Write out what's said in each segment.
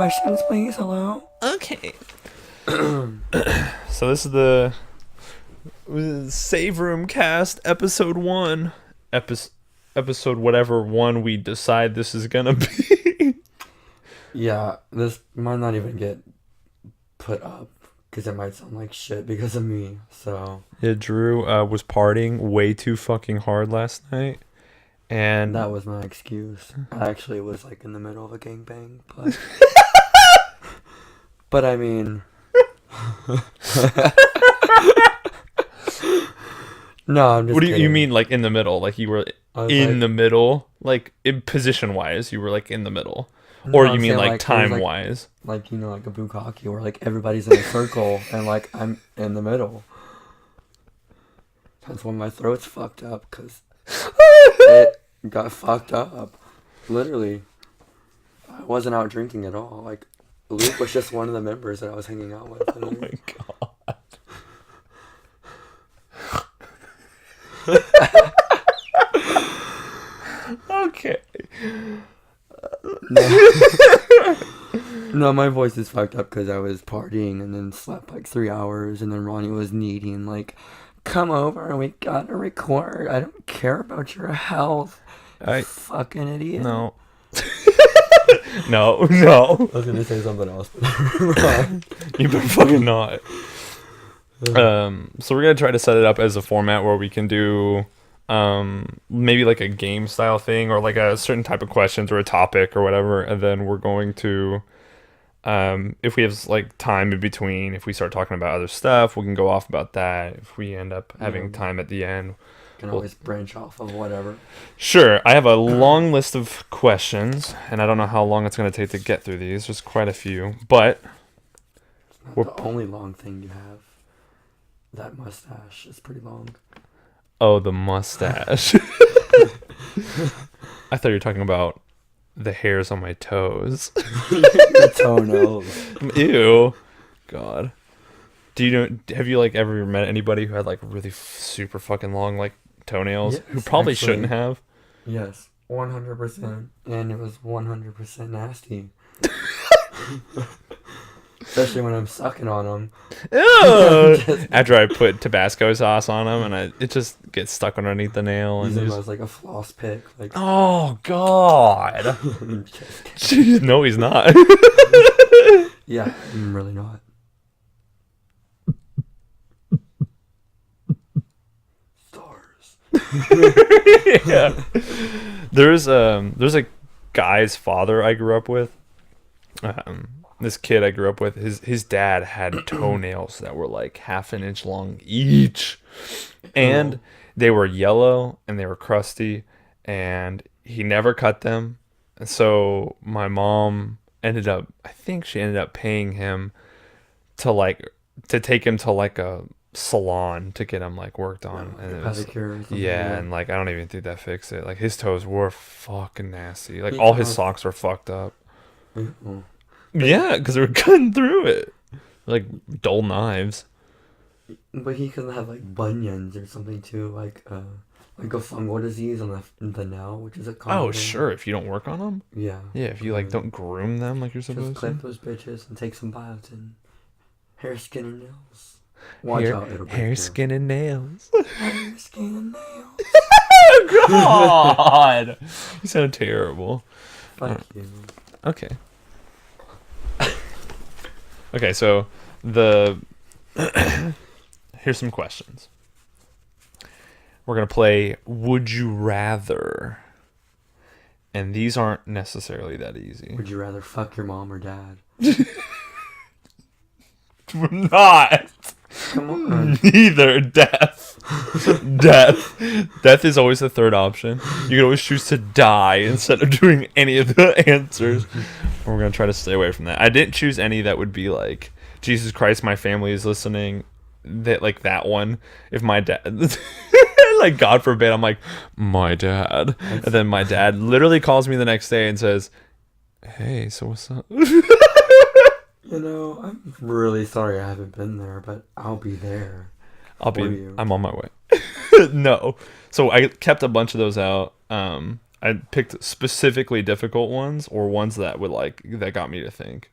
questions, please? Hello? Okay. So this is the Save Room Cast episode 1. Episode whatever one we decide this is gonna be. Yeah, this might not even get put up because it might sound like shit because of me. So Yeah, Drew was partying way too fucking hard last night, and that was my excuse. I actually was like in the middle of a gangbang, but but I mean, no, I'm just. What do you kidding. mean, like in the middle? Like you were in the middle, like in position wise, you were like in the middle, or No, you I'm mean saying, like time wise? Like, you know, like a bukkake where like everybody's in a circle and like I'm in the middle. That's when my throat's fucked up because it got fucked up. Literally, I wasn't out drinking at all. Like, Luke was just one of the members that I was hanging out with. Oh my god. Okay. No, my voice is fucked up because I was partying and then slept like 3 hours, and then Ronnie was needy and like, come over and we gotta record. I don't care about your health. You fucking idiot. No. No. I was gonna say something else, but You better fucking not. So we're gonna try to set it up as a format where we can do maybe like a game style thing, or like a certain type of questions or a topic or whatever, and then we're going to if we have like time in between, if we start talking about other stuff, we can go off about that. If we end up having time at the end, can always branch off of whatever. Sure. I have a long list of questions, and I don't know how long it's going to take to get through these. There's quite a few, but it's not the only long thing you have. That mustache is pretty long. Oh, the mustache. I thought you were talking about the hairs on my toes. The toenails. Ew. God. Have you like ever met anybody who had like really super fucking long like toenails? Yes, who probably actually. shouldn't have? Yes, 100%. And it was 100% nasty. Especially when I'm sucking on them. Ew. After I put Tabasco sauce on them, and it just gets stuck underneath the nail. And using those like a floss pick. Like, oh God. Jeez, no, he's not. Yeah, I'm really not. Stars. Yeah. There's a guy's father I grew up with. This kid I grew up with, his dad had toenails that were like half an inch long each, and they were yellow and they were crusty, and he never cut them. And so my mom I think she ended up paying him to take him to like a salon to get him like worked on. Like and a it was, pedicure or something. yeah, and like I don't even think that fixed it. Like his toes were fucking nasty. Like all his socks were fucked up. Mm-hmm. Yeah, because they were cutting through it like dull knives. But he could have like bunions or something too, like a fungal disease on the nail, which is a common Oh, thing. sure. If you don't work on them. Yeah. Yeah, if you like don't groom them like you're supposed Just clip to. those bitches and take some biotin. Hair, skin, and nails. Watch out, it'll break hair, you. skin, and nails. Hair, skin, and nails. God, you sound terrible. Fuck you. Okay. Okay, so here's some questions. We're gonna play Would You Rather, and these aren't necessarily that easy. Would you rather fuck your mom or dad? We're not. Come on. Neither. Death. Death is always the third option. You can always choose to die instead of doing any of the answers. We're going to try to stay away from that. I didn't choose any that would be like, Jesus Christ, my family is listening. That one. If my dad, like God forbid, I'm like, my dad. And then my dad literally calls me the next day and says, hey, so what's up? You know, I'm really sorry I haven't been there, but I'll be there. I'm on my way. No. So I kept a bunch of those out. I picked specifically difficult ones, or ones that would that got me to think.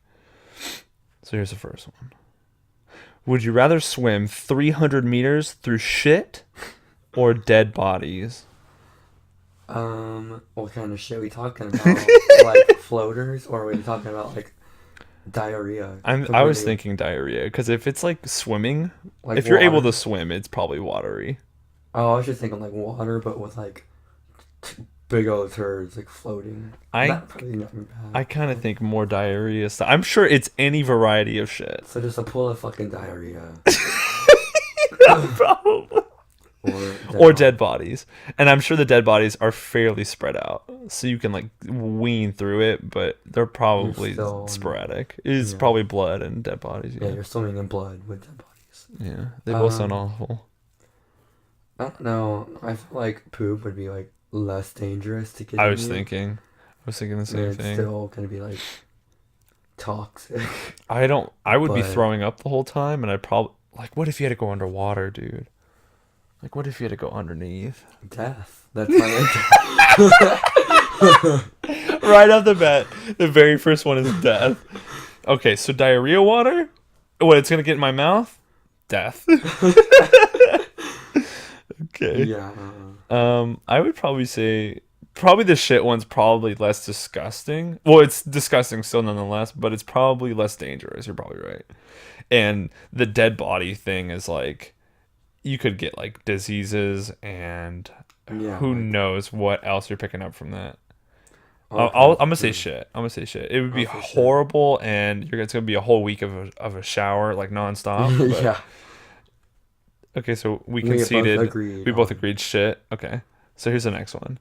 So here's the first one. Would you rather swim 300 meters through shit or dead bodies? What kind of shit are we talking about? Like floaters, or are we talking about like diarrhea? I was thinking diarrhea, because if it's like swimming, Like if you're able water? to swim, it's probably watery. Oh, I was just thinking like water, but with like big old turds like floating. That probably not bad. I kind of think more diarrhea stuff. I'm sure it's any variety of shit. So just a pool of fucking diarrhea. Probably. Or dead bodies. And I'm sure the dead bodies are fairly spread out. So you can like wean through it, but they're probably sporadic. It's probably blood and dead bodies. Yeah, you're swimming in blood with dead bodies. Yeah, they both sound awful. I don't know. I feel like poop would be like less dangerous to get I was thinking the same thing. It's still gonna be like toxic. I would be throwing up the whole time, and I'd probably like, what if you had to go underwater, dude? Like, what if you had to go underneath? Death. That's my answer. Right off the bat, the very first one is death. Okay, so diarrhea water? What, it's gonna get in my mouth? Death. Okay. Yeah. I would probably say the shit one's probably less disgusting. Well, it's disgusting still nonetheless, but it's probably less dangerous. You're probably right. And the dead body thing is like, you could get like diseases and who knows what else you're picking up from that. I'm gonna say shit. It would be horrible, and it's gonna be a whole week of a shower like nonstop. But... Yeah. Okay, so we conceded. We both agreed shit. Okay, so here's the next one.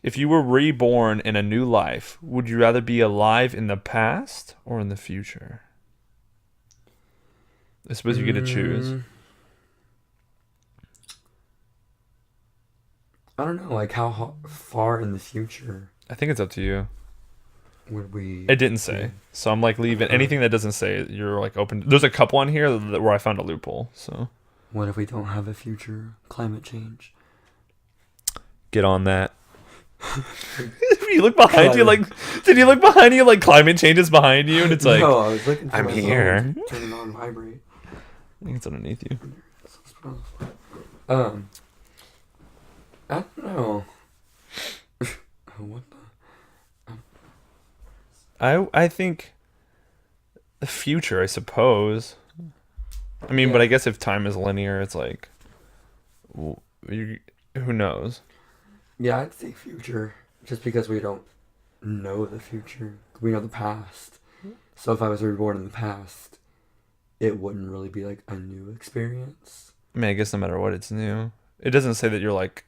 If you were reborn in a new life, would you rather be alive in the past or in the future? I suppose you get to choose. I don't know, like how far in the future I think it's up to you. would we... It didn't say. So I'm like leaving anything that doesn't say, you're like open. There's a couple on here where I found a loophole. So what if we don't have a future? Climate change. Get on that. You look behind you like... Did you look behind you like climate change is behind you? And it's like... No, I was looking for I'm here. Turn it on vibrate. I think it's underneath you. I don't know. What the... I think the future, I suppose. I mean, but I guess if time is linear, it's like, who knows? Yeah, I'd say future, just because we don't know the future. We know the past. So if I was reborn in the past, it wouldn't really be like a new experience. I mean, I guess no matter what, it's new. It doesn't say that you're like,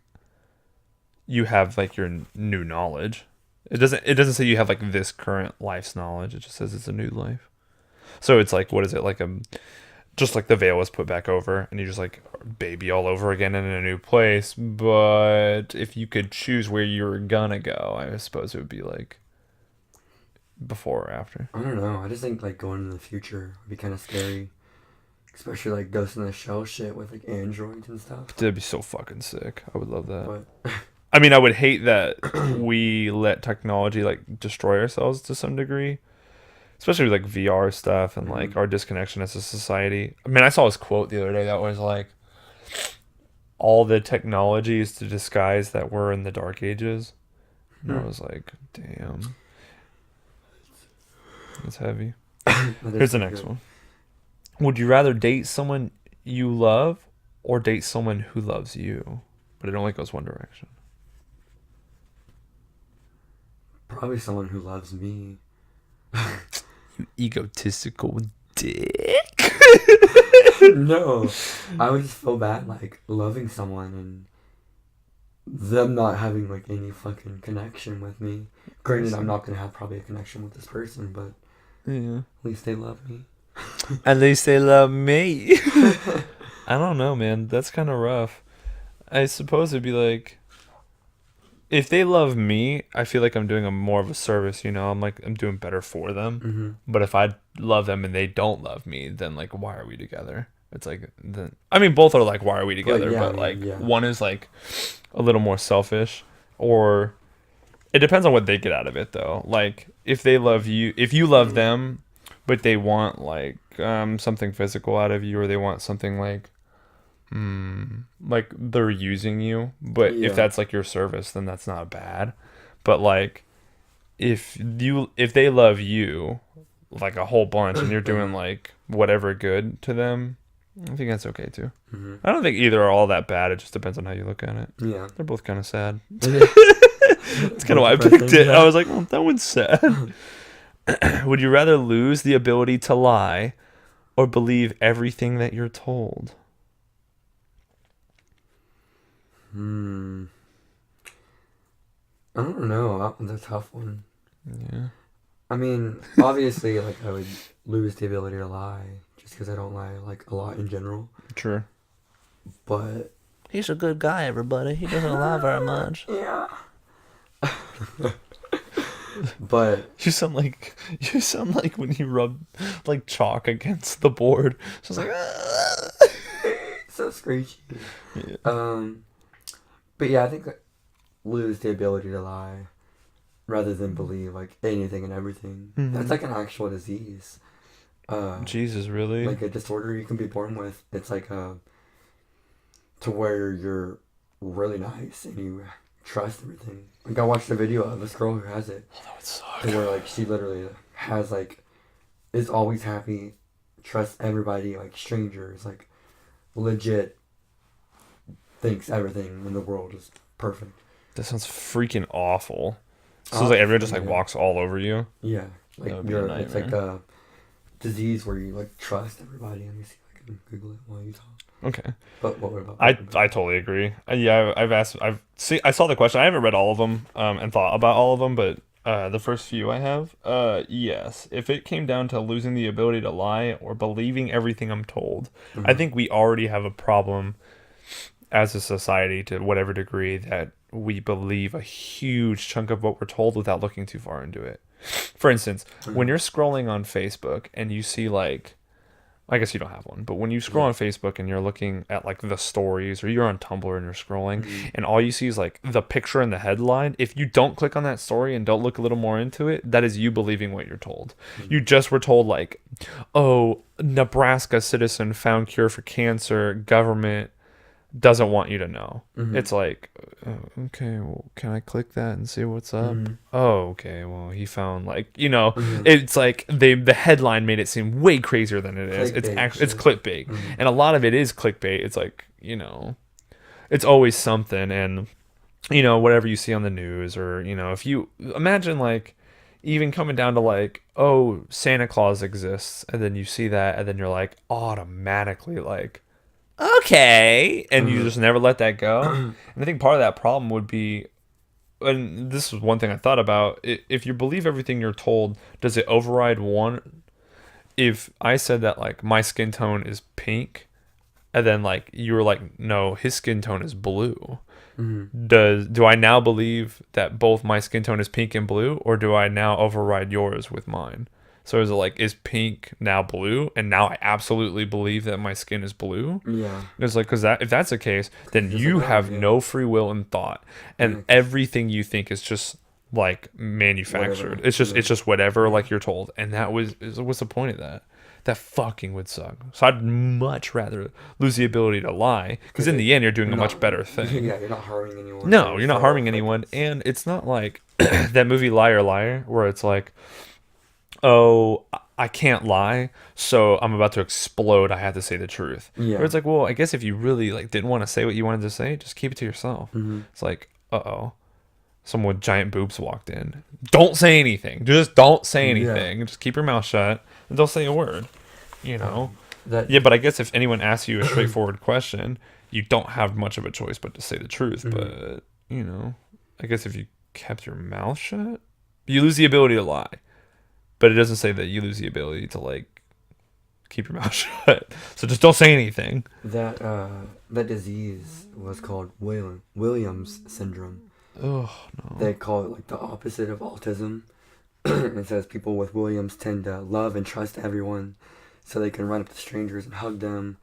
you have like your new knowledge. It doesn't say you have like this current life's knowledge. It just says it's a new life. So it's like, what is it, like just like the veil was put back over and you just like baby all over again in a new place. But if you could choose where you were gonna go, I suppose it would be like before or after. I don't know. I just think like going in the future would be kind of scary. Especially like Ghost in the Shell shit with like androids and stuff. That'd be so fucking sick. I would love that. But I mean, I would hate that we let technology like destroy ourselves to some degree, especially with like VR stuff and like our disconnection as a society. I mean, I saw this quote the other day that was like, all the technology is to disguise that we're in the dark ages. And I was like, damn. That's heavy. Here's the next one. Would you rather date someone you love or date someone who loves you? But it only goes one direction. probably someone who loves me. You egotistical dick. No, I would just feel bad like loving someone and them not having like any fucking connection with me. Granted, I'm not gonna have probably a connection with this person, but Yeah. at least they love me. At least they love me. I don't know, man. That's kind of rough. I suppose it'd be like, if they love me, I feel like I'm doing more of a service, you know? I'm doing better for them. Mm-hmm. But if I love them and they don't love me, then like, why are we together? It's like, I mean, both are like, why are we together? But one is like a little more selfish, or it depends on what they get out of it though. Like if they love you, if you love them, but they want like something physical out of you, or they want something like they're using you. But if Yeah. that's like your service, then that's not bad. But like if they love you like a whole bunch and you're doing like whatever good to them, I think that's okay too. Mm-hmm. I don't think either are all that bad. It just depends on how you look at it. Yeah. They're both kind of sad. It's That's kind of why I picked it. I was like, well, that one's sad. Would you rather lose the ability to lie or believe everything that you're told? I don't know. That one's a tough one. Yeah. I mean, obviously, like, I would lose the ability to lie just because I don't lie, like, a lot in general. True. But He's a good guy, everybody. He doesn't lie very much. yeah. But You sound like when you rub like chalk against the board. So it's like so screechy. Yeah. But yeah, I think like, lose the ability to lie rather than believe like anything and everything. Mhm. That's like an actual disease. Jesus, really? Like a disorder you can be born with. It's like to where you're really nice and you trust everything. Like I watched a video of this girl who has it. Oh, that would suck. Where like she literally has like is always happy, trusts everybody, like strangers, like legit thinks everything in the world is perfect. That sounds freaking awful. So Oh, it's like everyone just like yeah. walks all over you. Yeah. That Like would be a it's like nightmare. a disease where you like trust everybody. Let me see if I can Google it while you talk. Okay. But what about I totally agree. Yeah, I saw the question. I haven't read all of them and thought about all of them, but the first few I have. Yes. If it came down to losing the ability to lie or believing everything I'm told, I think we already have a problem as a society to whatever degree that we believe a huge chunk of what we're told without looking too far into it. For instance, when you're scrolling on Facebook and you see like, I guess you don't have one, but when you scroll on Facebook and you're looking at like the stories, or you're on Tumblr and you're scrolling and all you see is like the picture and the headline, if you don't click on that story and don't look a little more into it, that is you believing what you're told. You just were told like, oh, Nebraska citizen found cure for cancer, government doesn't want you to know. It's like, oh, okay, well, can I click that and see what's up? Oh, okay, well, he found like, it's like the headline made it seem way crazier than it is. It's Clickbait actually it's shit. clickbait, and a lot of it is clickbait. It's like, it's always something, and whatever you see on the news, or if you imagine like even coming down to like, oh, Santa Claus exists, and then you see that, and then you're like automatically like, okay, and you just never let that go. And I think part of that problem would be, and this is one thing I thought about, if you believe everything you're told, does it override one? If I said that like my skin tone is pink, and then like you were like, no, his skin tone is blue, do I now believe that both my skin tone is pink and blue, or do I now override yours with mine? So is it like, is pink now blue, and now I absolutely believe that my skin is blue? Yeah. It's like, because if that's the case, then Just you like that, have yeah. no free will in thought, and everything you think is just like manufactured. Whatever. It's just whatever like you're told, and what's the point of that? That fucking would suck. So I'd much rather lose the ability to lie, because in the end you're doing a much better thing. Yeah, you're not harming anyone. No, you're not harming Like, anyone, and it's not like that movie Liar Liar, where it's like, oh, I can't lie, so I'm about to explode, I have to say the truth. Yeah. Or it's like, well, I guess if you really like didn't want to say what you wanted to say, just keep it to yourself. It's like, uh-oh, someone with giant boobs walked in. Don't say anything. Just don't say anything. Just keep your mouth shut and don't say a word. that Yeah, but I guess if anyone asks you a straightforward question, you don't have much of a choice but to say the truth. But, I guess if you kept your mouth shut, you lose the ability to lie. But it doesn't say that you lose the ability to like keep your mouth shut. So just don't say anything. that disease was called Williams syndrome. Oh no. They call it like the opposite of autism. It says people with Williams tend to love and trust everyone, so they can run up to strangers and hug them,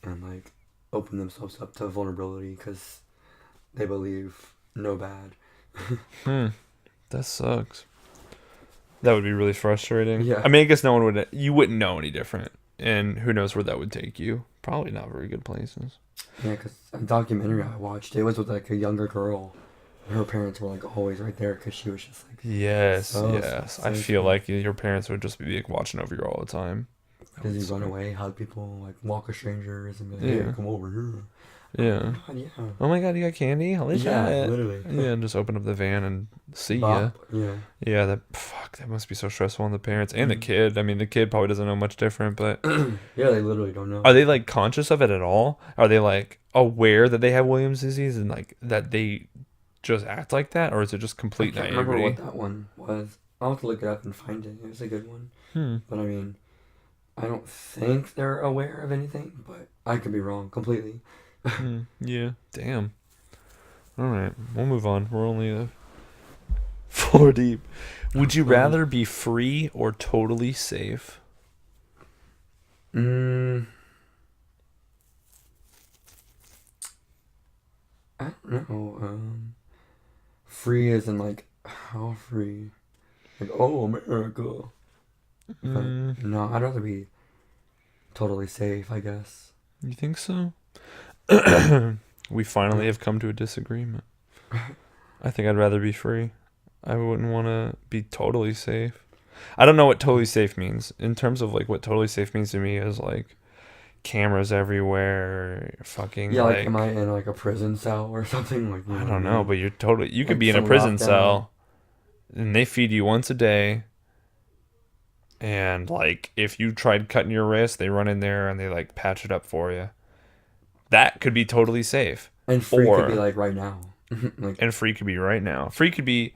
and like open themselves up to vulnerability because they believe no bad. That sucks. That would be really frustrating. Yeah. I mean, I guess no one would. You wouldn't know any different, and who knows where that would take you? Probably not very good places. Yeah, because a documentary I watched, it was with like a younger girl. Her parents were like always right there because she was just like. Yes, So yes. I safe. feel like your parents would just be like, watching over you all the time. Does he run away, hug people, like walk with strangers, and be like, Yeah. "Hey, come over here." Yeah. God, yeah. Oh my God, you got candy? Holy Yeah, shit. literally. Yeah, and just open up the van and see ya. Bop. Yeah. Yeah, that must be so stressful on the parents and the Mhm. kid. I mean, the kid probably doesn't know much different, but Yeah, they literally don't know. are they like conscious of it at all? Are they like aware that they have Williams disease and like that they just act like that, or is it just I complete can't remember what naivety? that one was. I'll have to look it up and find it. It was a good one. Hmm. But I mean, I don't think they're aware of anything, but I could be wrong completely. Yeah. Damn. All right, we'll move on. We're only 4 deep. Would you rather be free or totally safe? I don't know. Free as in like how free? Like oh America. But no, I'd rather be totally safe, I guess. You think so? We finally have come to a disagreement. I think I'd rather be free. I wouldn't want to be totally safe. I don't know what totally safe means. In terms of like what totally safe means to me is like cameras everywhere, fucking Yeah, like like am I in like a prison cell or something? Like I don't know, but you could Like be in a some prison lockdown. cell and they feed you once a day. And like if you tried cutting your wrist, they run in there and they like patch it up for you. That could be totally safe. and free or- could be like right now. Like And free could be right now. Free could be,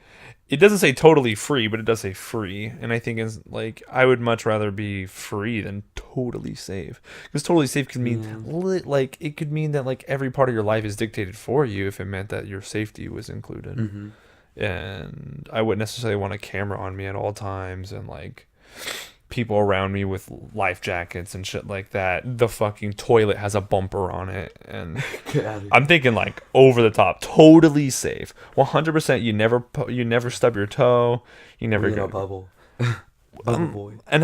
it doesn't say totally free, but it does say free. And I think it's like, I would much rather be free than totally safe. Because totally safe could mean, Yeah. like, it could mean that like every part of your life is dictated for you if it meant that your safety was included. mhm. And I wouldn't necessarily want a camera on me at all times and like people around me with life jackets and shit like that. The fucking toilet has a bumper on it and Get out of here. I'm thinking like over the top, totally safe. 100% you never stub your toe, you never You know, go. bubble. Bubble boy. And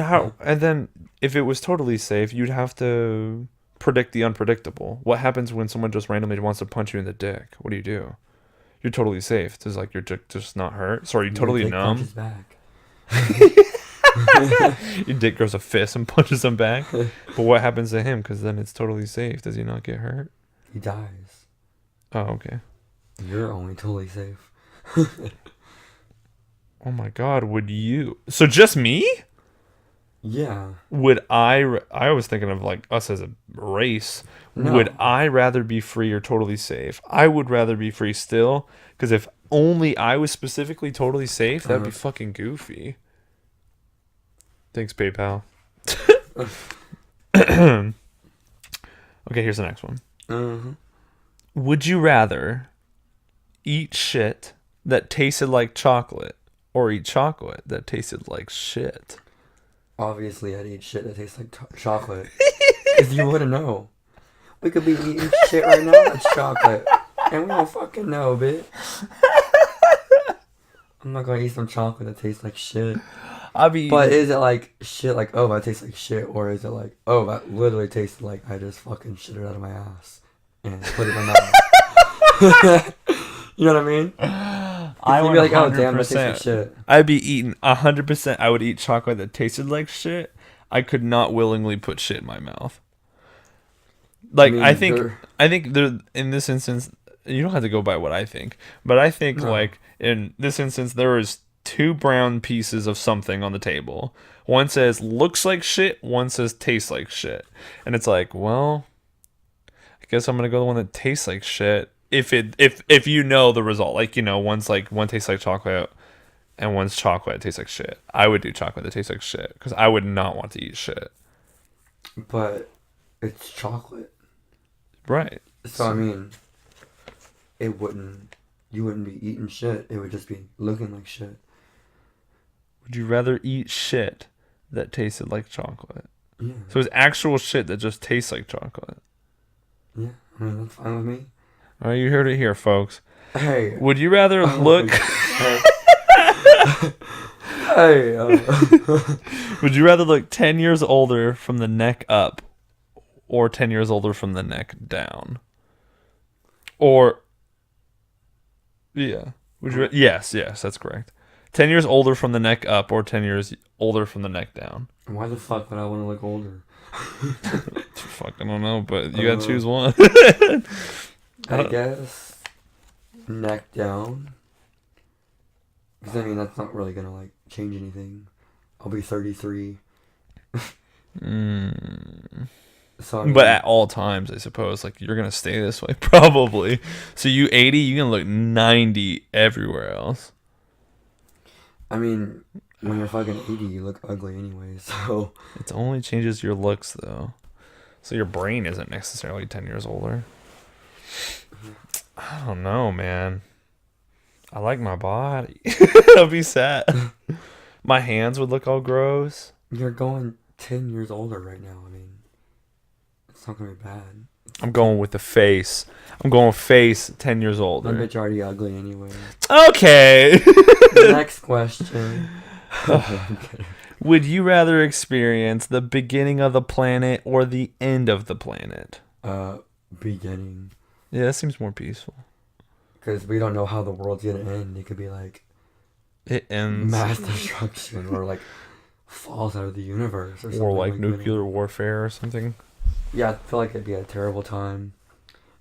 then if it was totally safe, you'd have to predict the unpredictable. What happens when someone just randomly wants to punch you in the dick? What do? You're totally safe. Does like your dick just not hurt? So are you totally Your dick numb? punches back. Your dick grows a fist and punches him back. But what happens to him? Because then it's totally safe. Does he not get hurt? He dies. Oh, okay. You're only totally safe. Oh my God, would you? So just me? Yeah. Would I was thinking of like us as a race. No. Would I rather be free or totally safe? I would rather be free still. Because if only I was specifically totally safe, that'd be fucking goofy. Thanks, PayPal. Okay, here's the next one. Uh-huh. Would you rather eat shit that tasted like chocolate or eat chocolate that tasted like shit? Obviously, I'd eat shit that tastes like chocolate. Because you wouldn't know. We could be eating shit right now that's chocolate. And we don't fucking know, bitch. I'm not gonna eat some chocolate that tastes like shit. I'll be But is it like shit like, oh, that tastes like shit? Or is it like, oh, that literally tasted like I just fucking shit it out of my ass and put it in my mouth? You know what I mean? I You'd be like, oh, damn, that tastes 100%. like shit. I'd be eating 100%. I would eat chocolate that tasted like shit. I could not willingly put shit in my mouth. Like mean, I think they're- there in this instance, you don't have to go by what I think, but I think No. like in this instance there is 2 brown pieces of something on the table. One says looks like shit, one says tastes like shit. And it's like, well, I guess I'm going to go the one that tastes like shit. If you know the result, like, you know, one tastes like chocolate and one's chocolate that tastes like shit. I would do chocolate that tastes like shit because I would not want to eat shit. But it's chocolate. Right. So, I mean, you wouldn't be eating shit. It would just be looking like shit. Would you rather eat shit that tasted like chocolate? Yeah. So it's actual shit that just tastes like chocolate. Yeah. I mean, that's fine with me. All right, you heard it here, folks. Hey. Would you rather Oh, look? Hey, Would you rather look 10 years older from the neck up or 10 years older from the neck down? Or, yeah. Yes, that's correct. 10 years older from the neck up or 10 years older from the neck down? why the fuck would I want to look older? Fuck, I don't know, but you gotta choose one. I guess neck down. Because, I mean, that's not really going to, like, change anything. I'll be 33. So, I mean, But at all times, I suppose, like, you're gonna stay this way, probably. So you 80, you can look 90 everywhere else. I mean, when you're fucking 80, you look ugly anyway, so... It only changes your looks, though. So your brain isn't necessarily 10 years older. I don't know, man. I like my body. I'll be sad. My hands would look all gross. You're going 10 years older right now. I mean, it's not going to be bad. I'm going with the face. I'm going face 10 years I older. bet you're already ugly anyway. Okay. Next question. I'm kidding. Would you rather experience the beginning of the planet or the end of the planet? Beginning. Yeah, that seems more peaceful. Because we don't know how the world's going to end. It could be like It ends. mass destruction or like falls out of the universe or something. Or like nuclear warfare or something. Yeah, I feel like it'd be a terrible time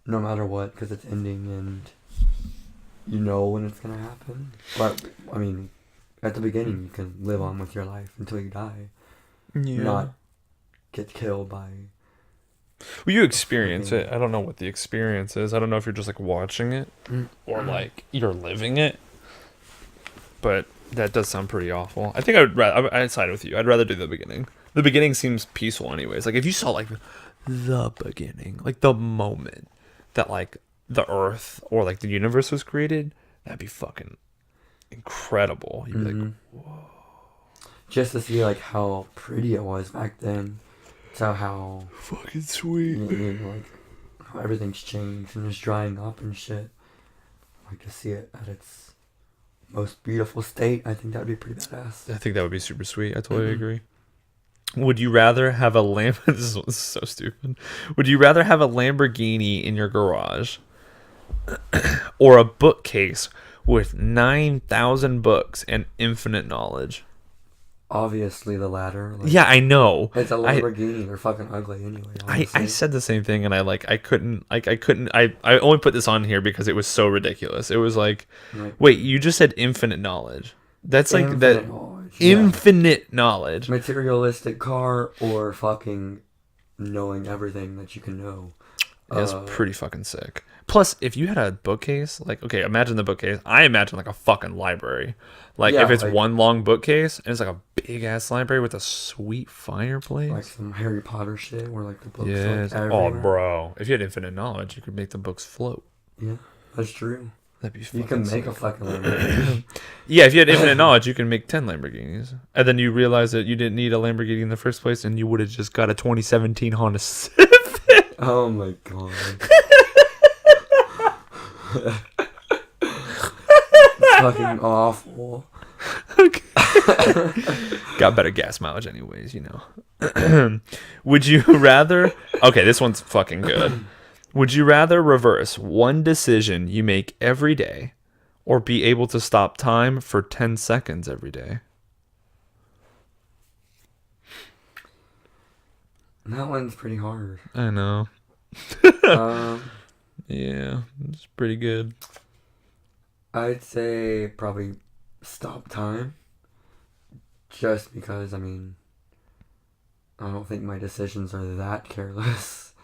no matter what because it's ending and you know when it's going to happen. But, I mean, at the beginning you can live on with your life until you die. Yeah. Not get killed by... Well, you experience it. I don't know what the experience is. I don't know if you're just like watching it or like you're living it. But that does sound pretty awful. I think I would rather. I'd side with you. I'd rather do the beginning. The beginning seems peaceful, anyways. Like if you saw like the beginning, like the moment that like the Earth or like the universe was created, that'd be fucking incredible. You'd be like, whoa. Just to see like how pretty it was back then. So how Fucking sweet. you know, like how everything's changed and it's drying up and shit. Like to see it at its most beautiful state, I think that would be pretty badass. I think that would be super sweet. I totally agree. Would you rather have a this is so stupid. Would you rather have a Lamborghini in your garage or a bookcase with 9,000 books and infinite knowledge? Obviously the latter. Like, Yeah, I know. it's a Lamborghini. They're fucking ugly anyway. I Honestly. said the same thing, and I only put this on here because it was so ridiculous. It was like, Right. wait, you just said infinite knowledge. That's like Infinite that knowledge, yeah. infinite knowledge. Materialistic car or fucking knowing everything that you can know. That's pretty fucking sick. Plus, if you had a bookcase, like, okay, imagine the bookcase. I imagine like a fucking library. Like, Yeah, if it's like- one long bookcase and it's like a big ass library with a sweet fireplace. Like some Harry Potter shit where like the books Yes. are like Oh, everywhere. bro. If you had infinite knowledge, you could make the books float. Yeah, that's true. That'd be You fucking can make sick. a fucking Lamborghini. Yeah, if you had infinite knowledge, you can make 10 Lamborghinis. And then you realize that you didn't need a Lamborghini in the first place and you would have just got a 2017 Honda Civic. Oh my god. It's fucking awful. Got better gas mileage anyways, you know. Would you rather... Okay, this one's fucking good. Would you rather reverse one decision you make every day or be able to stop time for 10 seconds every day? That one's pretty hard. I know. um, Yeah, it's pretty good. I'd say probably stop time. Just because, I mean, I don't think my decisions are that careless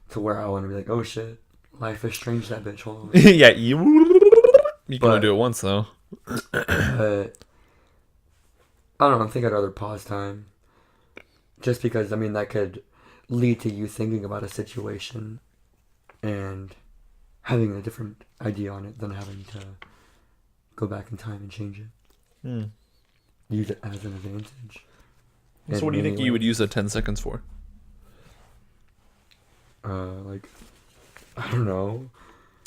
to where I want to be like, oh shit, life has changed that bitch. Hold on. Yeah, you can But- only do it once, though. But I don't know. I think I'd rather pause time. Just because, I mean, that could lead to you thinking about a situation and having a different idea on it than having to go back in time and change it. Use it as an advantage. So what do you think you would use the 10 seconds for? Like, I don't know.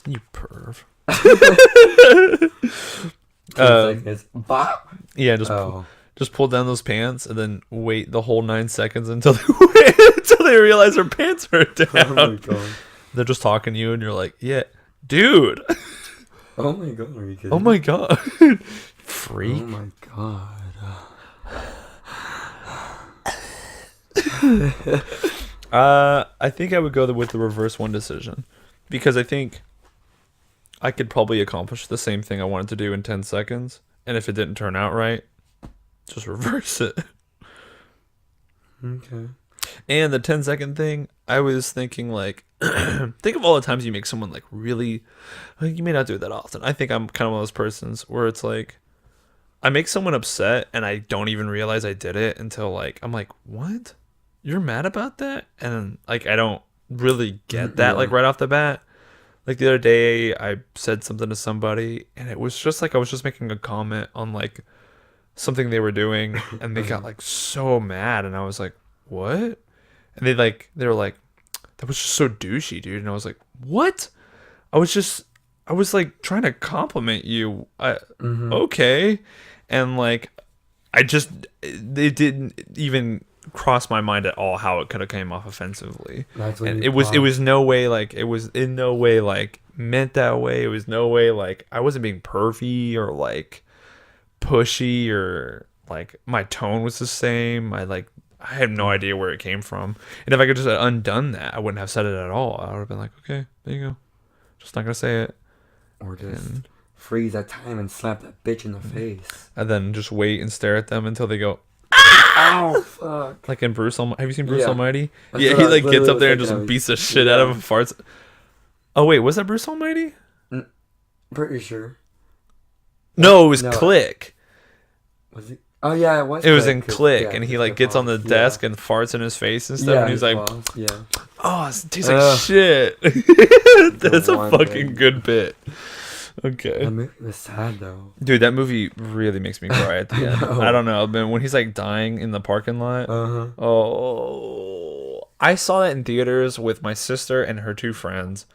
You perv. 10 seconds. Bop. Yeah, Oh. just pull down those pants and then wait the whole 9 seconds until they realize their pants are down. Oh my god. They're just talking to you, and you're like, "Yeah, dude." Oh my god, are you kidding? Oh my god, freak. Oh my god. I think I would go with the reverse one decision, because I think I could probably accomplish the same thing I wanted to do in 10 seconds, and if it didn't turn out right, just reverse it. Okay. And the 10-second thing, I was thinking like, think of all the times you make someone like really, like, you may not do it that often. I think I'm kind of one of those persons where it's like, I make someone upset and I don't even realize I did it until like, I'm like, what? You're mad about that? And like, I don't really get that like right off the bat. Like the other day I said something to somebody and it was just like, I was just making a comment on like something they were doing and they got like so mad and I was like, what? And they were like, that was just so douchey, dude. And I was like, what? I was like trying to compliment you. Okay. And like, it didn't even cross my mind at all how it could have came off offensively. And it was no way like, it was in no way like meant that way. It was no way like I wasn't being pervy or like pushy or like my tone was the same. I had no idea where it came from. And if I could just have undone that, I wouldn't have said it at all. I would have been like, okay, there you go. Just not going to say it. Or just freeze that time and slap that bitch in the face. And then just wait and stare at them until they go, ow, fuck. Like in Bruce Almighty. Have you seen Bruce Yeah. Almighty? That's Yeah, what he I like was gets up literally there and thinking just of. beats the shit out of him, farts. Oh, wait, was that Bruce Almighty? Pretty sure. No, it was No. Click. Was it? Oh yeah, it was. It was in 'cause- Click, yeah, and he 'cause like the gets on the boss, desk and farts in his face and stuff, yeah, and he's like, boss, yeah. "Oh, it tastes like shit." That's a one fucking thing. good bit. Okay, That movie was sad though. dude, that movie really makes me cry at the end. know. I don't know, man. When he's like dying in the parking lot. Oh, I saw that in theaters with my sister and her two friends,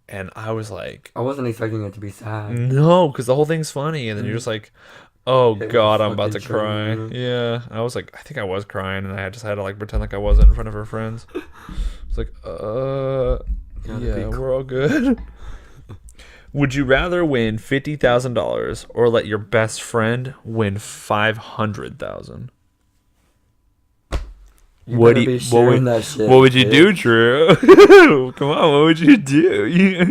and I was like, I wasn't expecting it to be sad. no, because the whole thing's funny, and then you're just like, oh It was god, I'm about to fucking cry. true. Yeah, I was like, I think I was crying, and I just had to like pretend like I wasn't in front of her friends. It's like, Gotta yeah, be cool. we're all good. Would you rather win $50,000 or let your best friend win $500,000? You What better do be you- sharing that shit, What would you kid. do, Drew? Come on, what would you do?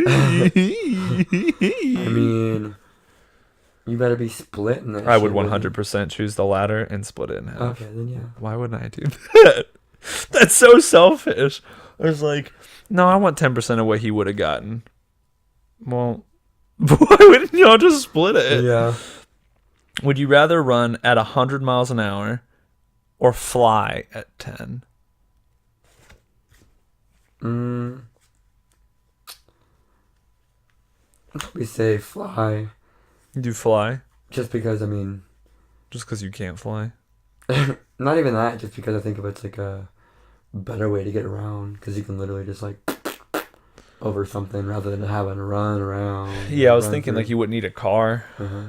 I mean, you better be splitting that. I would shit with 100% choose the latter and split it in half. Okay, then yeah. Why wouldn't I do that? That's so selfish. I was like, no, I want 10% of what he would have gotten. Well, why wouldn't y'all just split it? Yeah. Would you rather run at 100 miles an hour or fly at 10? I'd probably say fly. You do fly? Just because, I mean, Just because you can't fly? not even that, just because I think of it's like a better way to get around. Because you can literally just like over something rather than having to run around. Yeah, I was run thinking through. like you wouldn't need a car. Uh-huh.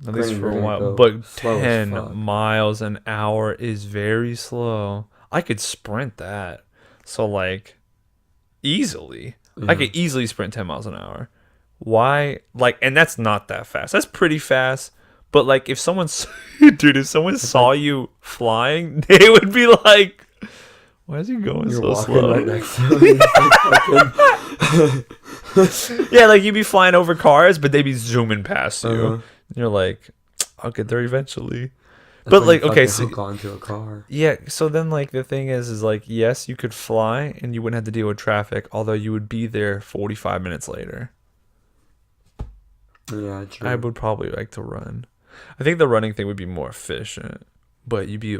At least Granted, for a you're while. gonna But go slow as 10 fuck. miles an hour is very slow. I could sprint that. So, like, easily. I could easily sprint 10 miles an hour. Why? Like, and that's not that fast. That's pretty fast. But, like, if someone, dude, if someone saw you flying, they would be like, why is he going You're so walking slow? right next to him. It's like Yeah, like you'd be flying over cars, but they'd be zooming past you. Uh-huh. And you're like, I'll get there eventually. That's But when like, you okay, fucking so hook onto a car. yeah, so then like the thing is like, yes, you could fly and you wouldn't have to deal with traffic, although you would be there 45 minutes later. Yeah, true. I would probably like to run. I think the running thing would be more efficient, but you'd be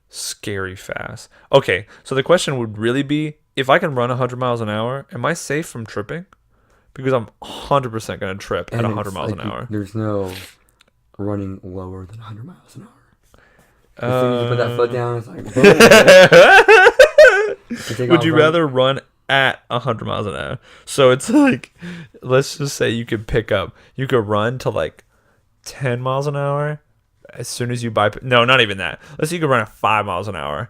scary fast. Okay, so the question would really be, if I can run 100 miles an hour, am I safe from tripping? Because I'm 100% going to trip at And 100 it's miles like an hour. There's no running lower than 100 miles an hour. As soon as you put that foot down, it's like, boom. take Would off you running. rather run at 100 miles an hour? So it's like, let's just say you could run to like 10 miles an hour, as soon as you bypass, no, not even that. Let's say you could run at 5 miles an hour.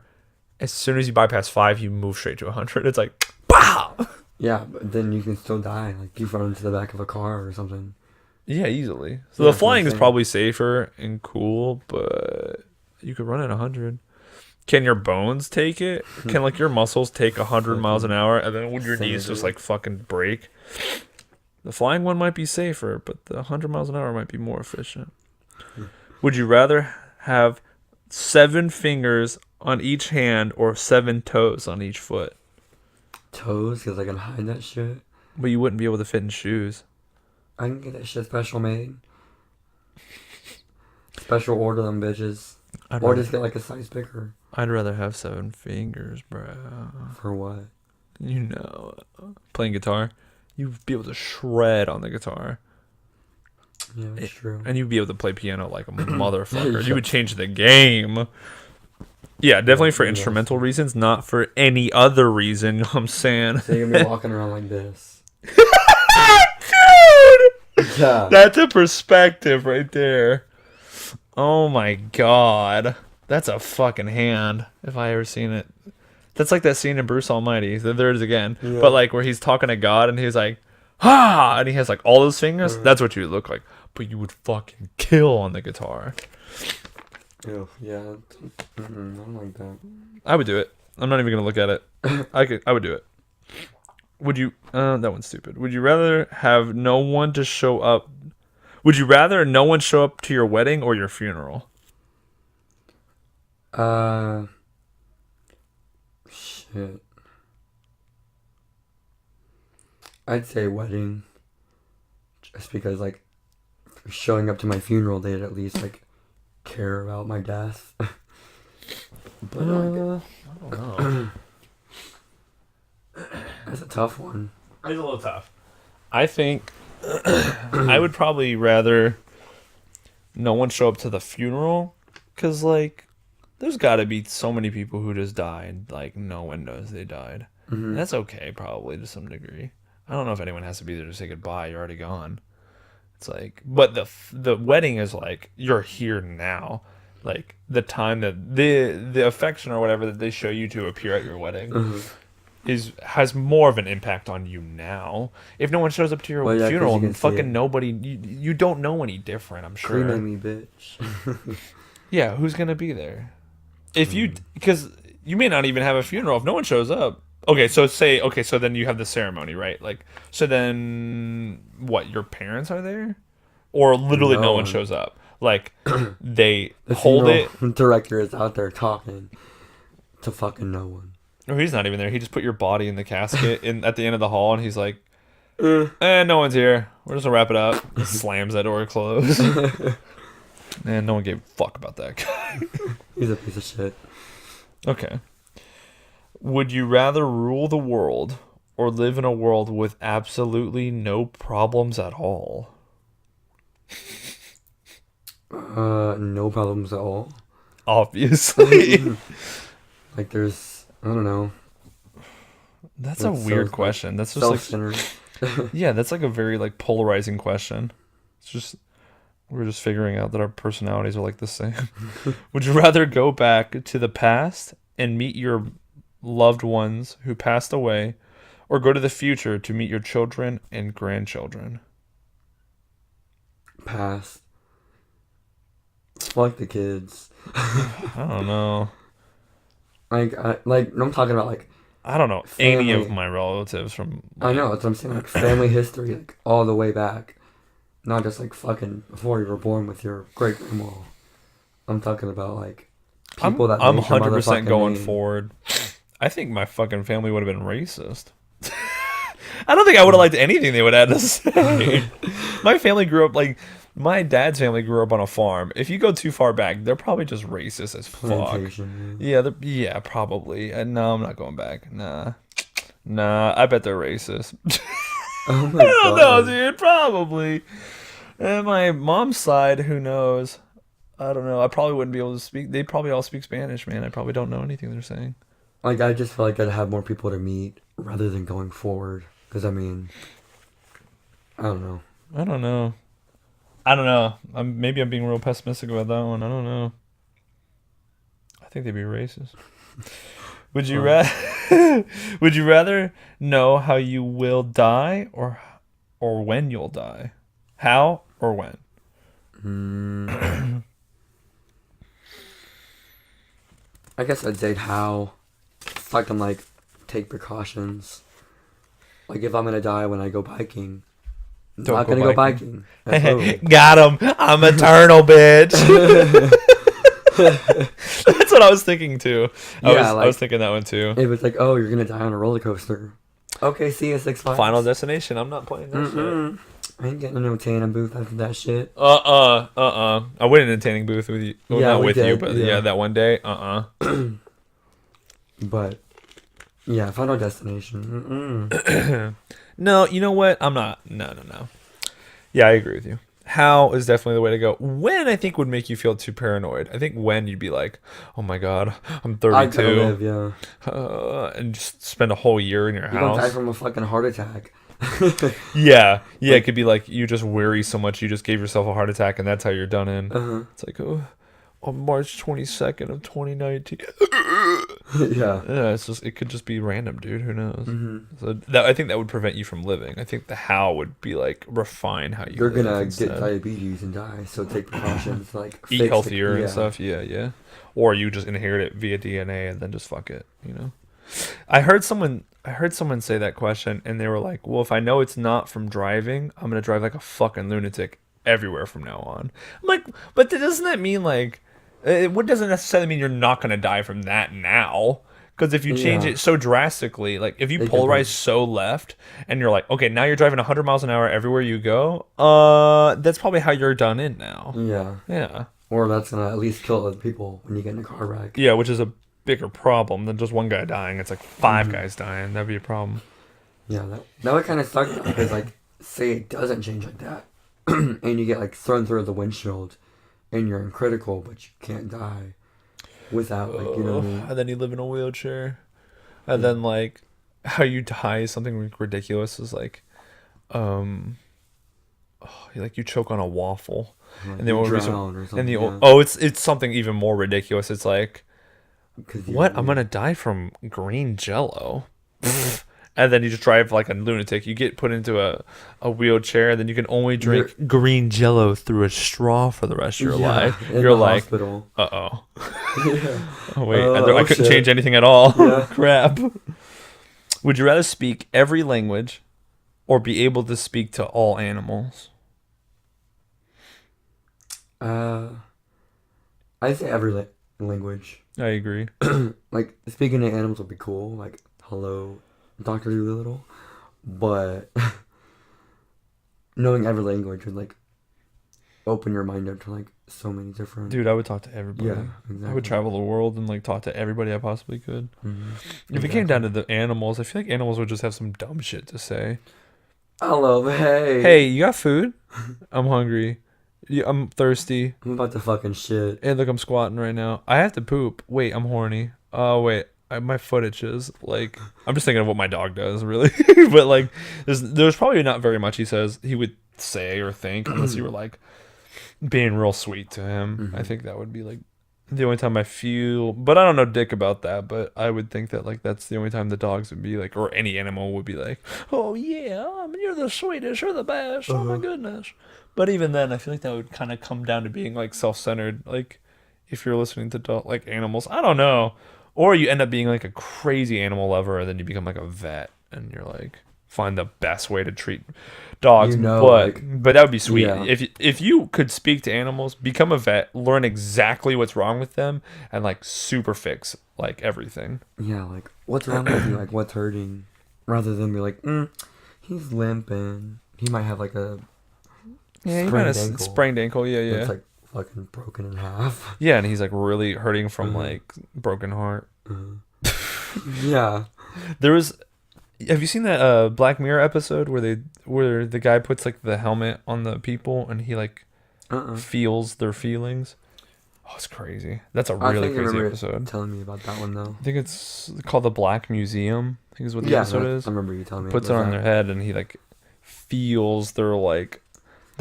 As soon as you bypass 5, you move straight to 100. It's like, pow! Yeah, but then you can still die. Like, you run into the back of a car or something. Yeah, easily. So Yeah, the flying is insane. probably safer and cool, but you could run at 100. Can your bones take it? Can, like, your muscles take 100 miles an hour, and then would your knees just, like, fucking break? The flying one might be safer, but the 100 miles an hour might be more efficient. Would you rather have 7 fingers on each hand or 7 toes on each foot? Toes, because I can hide that shit. But you wouldn't be able to fit in shoes. I can get that shit special made. Special order them bitches. Or just get like a size bigger. I'd rather have 7 fingers, bro. For what? You know, playing guitar, you'd be able to shred on the guitar. Yeah, that's true. And you'd be able to play piano like a motherfucker. You would change the game. Yeah, definitely for instrumental reasons, not for any other reason. You know what I'm saying? So you're gonna be walking around like this. Dude! Yeah. That's a perspective right there. Oh my god. That's a fucking hand, if I ever seen it. That's like that scene in Bruce Almighty. There it is again. Yeah. But like where he's talking to God and he's like, ha! And he has like all those fingers. That's what you would look like. But you would fucking kill on the guitar. Ew, yeah. I don't like that. I would do it. I'm not even gonna look at it. I would do it. Would you? That one's stupid. Would you rather have no one to show up? Would you rather no one show up to your wedding or your funeral? Shit. I'd say wedding. Just because, like, showing up to my funeral, they'd at least, like, care about my death. But, I don't know. that's a tough one. It's a little tough. I think I would probably rather no one show up to the funeral, because, like, there's got to be so many people who just died, like, no one knows they died. Mm-hmm. That's okay, probably, to some degree. I don't know if anyone has to be there to say goodbye. You're already gone. It's like, but the wedding is like, you're here now. Like, the time that the affection or whatever that they show you to appear at your wedding has more of an impact on you now. If no one shows up to your Well, yeah, 'cause funeral, you can see fucking it. nobody, you don't know any different, I'm sure. Cremate me, bitch. Yeah, who's gonna be there? If you, because you may not even have a funeral if no one shows up. Okay, so then you have the ceremony, right? Like, so then what? Your parents are there, or literally no one shows up? Like, they The hold it. funeral director is out there talking to fucking no one. Or he's not even there. He just put your body in the casket at the end of the hall, and he's like, no one's here. We're just gonna wrap it up. Slams that door closed. And no one gave a fuck about that guy. He's a piece of shit. Okay. Would you rather rule the world or live in a world with absolutely no problems at all? No problems at all. Obviously. Like, there's, I don't know. That's a weird question. That's just self-centered. yeah, that's like a very like polarizing question. It's just we're just figuring out that our personalities are like the same. Would you rather go back to the past and meet your loved ones who passed away, or go to the future to meet your children and grandchildren? Past. Fuck the kids. I don't know. I'm talking about, like, I don't know any family. of my relatives from. I know, that's what I'm saying, like, family history, like, all the way back. Not just, like, fucking before you were born with your great-grandma. I'm talking about, like, people that I'm made your 100% motherfucking going name. forward. I think my fucking family would have been racist. I don't think I would have liked anything they would have to say. My family grew up, like, my dad's family grew up on a farm. If you go too far back, they're probably just racist as fuck. Plantation, Yeah, probably. No, I'm not going back. Nah, I bet they're racist. Oh my I don't God. know, dude. Probably. And my mom's side, who knows? I don't know. I probably wouldn't be able to speak. They probably all speak Spanish, man. I probably don't know anything they're saying. Like, I just feel like I'd have more people to meet rather than going forward. Because, I mean, I don't know. I don't know. I don't know. Maybe I'm being real pessimistic about that one. I don't know. I think they'd be racist. Would you would you rather know how you will die or when you'll die? How or when? I guess I'd say how. So I can like take precautions. Like if I'm gonna die when I go biking, I'm Don't not go gonna go biking. biking. That's rude. Got him. I'm eternal, bitch. That's what I was thinking too. I was thinking that one too. It was like, oh, you're gonna die on a roller coaster. Okay, see you 6 Flags. Final Destination. I'm not playing that shit. I ain't getting no tanning booth after that shit. I went in a tanning booth with you. Well, Yeah, not we with you, did, but yeah. that one day. But yeah, Final Destination. No, you know what? I'm not. No. Yeah, I agree with you. How is definitely the way to go. When I think would make you feel too paranoid. I think when you'd be like, oh my god, I'm I gotta 32, live, yeah. and just spend a whole year in your You're gonna die house. from a fucking heart attack. Yeah, it could be like you just worry so much you just gave yourself a heart attack and that's how you're done in. It's like, oh, on March 22nd of 2019. Yeah. Yeah, it could just be random, dude. Who knows? So I think that would prevent you from living. I think the how would be like refine how you You're live gonna instead. get diabetes and die, so take precautions like Eat fix healthier it. and stuff. Yeah. Or you just inherit it via DNA and then just fuck it. I heard someone say that question and they were like, well, if I know it's not from driving, I'm gonna drive like a fucking lunatic everywhere from now on. I'm like, but doesn't that mean like what doesn't necessarily mean you're not gonna die from that now? Because if you change it so drastically, like if you polarize so left and you're like, okay, now you're driving 100 miles an hour everywhere you go, that's probably how you're done in now. Yeah. Or that's gonna at least kill other people when you get in a car wreck. Yeah, which is a bigger problem than just one guy dying. It's like 5 guys dying. That'd be a problem. Yeah, that would kind of suck though, because like, say it doesn't change like that, and you get like thrown through the windshield, and you're in critical, but you can't die without like you know. What I mean? And then you live in a wheelchair, and then like how you die is something ridiculous. Is like, you choke on a waffle, Like and the you only drown or reason, something. and it's something even more ridiculous. It's like, what? I'm gonna die from green Jello. And then you just drive like a lunatic. You get put into a wheelchair, and then you can only drink green Jello through a straw for the rest of your life. You're like, hospital. uh-oh. Yeah. Oh, wait, I couldn't change anything at all. Yeah. Crap. Would you rather speak every language or be able to speak to all animals? I say every language. I agree. Like speaking to animals would be cool. Like hello, Dr. Dolittle. But knowing every language would like open your mind up to like so many different. Dude, I would talk to everybody. Yeah, exactly. I would travel the world and like talk to everybody I possibly could. Mm-hmm. If it came down to the animals, I feel like animals would just have some dumb shit to say. Hello, hey. Hey, you got food? I'm hungry. Yeah, I'm thirsty. I'm about to fucking shit. Hey, look, I'm squatting right now. I have to poop. Wait, I'm horny. Oh, wait. My foot itches. Like, I'm just thinking of what my dog does, really. But, like, there's probably not very much he would say or think unless you were, like, being real sweet to him. Mm-hmm. I think that would be, like, the only time I feel... But I don't know dick about that, but I would think that, like, that's the only time the dogs would be, like... Or any animal would be like, oh, yeah, you're the sweetest, you're the best, oh, my goodness. But even then, I feel like that would kind of come down to being, like, self-centered. Like, if you're listening to, like, animals. I don't know. Or you end up being, like, a crazy animal lover, and then you become, like, a vet. And you're, like, find the best way to treat dogs. But that would be sweet. Yeah. If you could speak to animals, become a vet, learn exactly what's wrong with them, and, like, super fix, like, everything. Yeah, like, what's wrong with you? Like, what's hurting? Rather than be like, he's limping. He might have, like, a... Yeah, he might have sprained ankle. Yeah. It's like fucking broken in half. Yeah, and he's like really hurting from like broken heart. Yeah. There was. Have you seen that Black Mirror episode where the guy puts like the helmet on the people and he like feels their feelings? Oh, it's crazy. That's a really crazy episode. Telling me about that one though. I think it's called the Black Museum. I think is what the episode is. I remember you telling me. Puts it on their head and he like feels their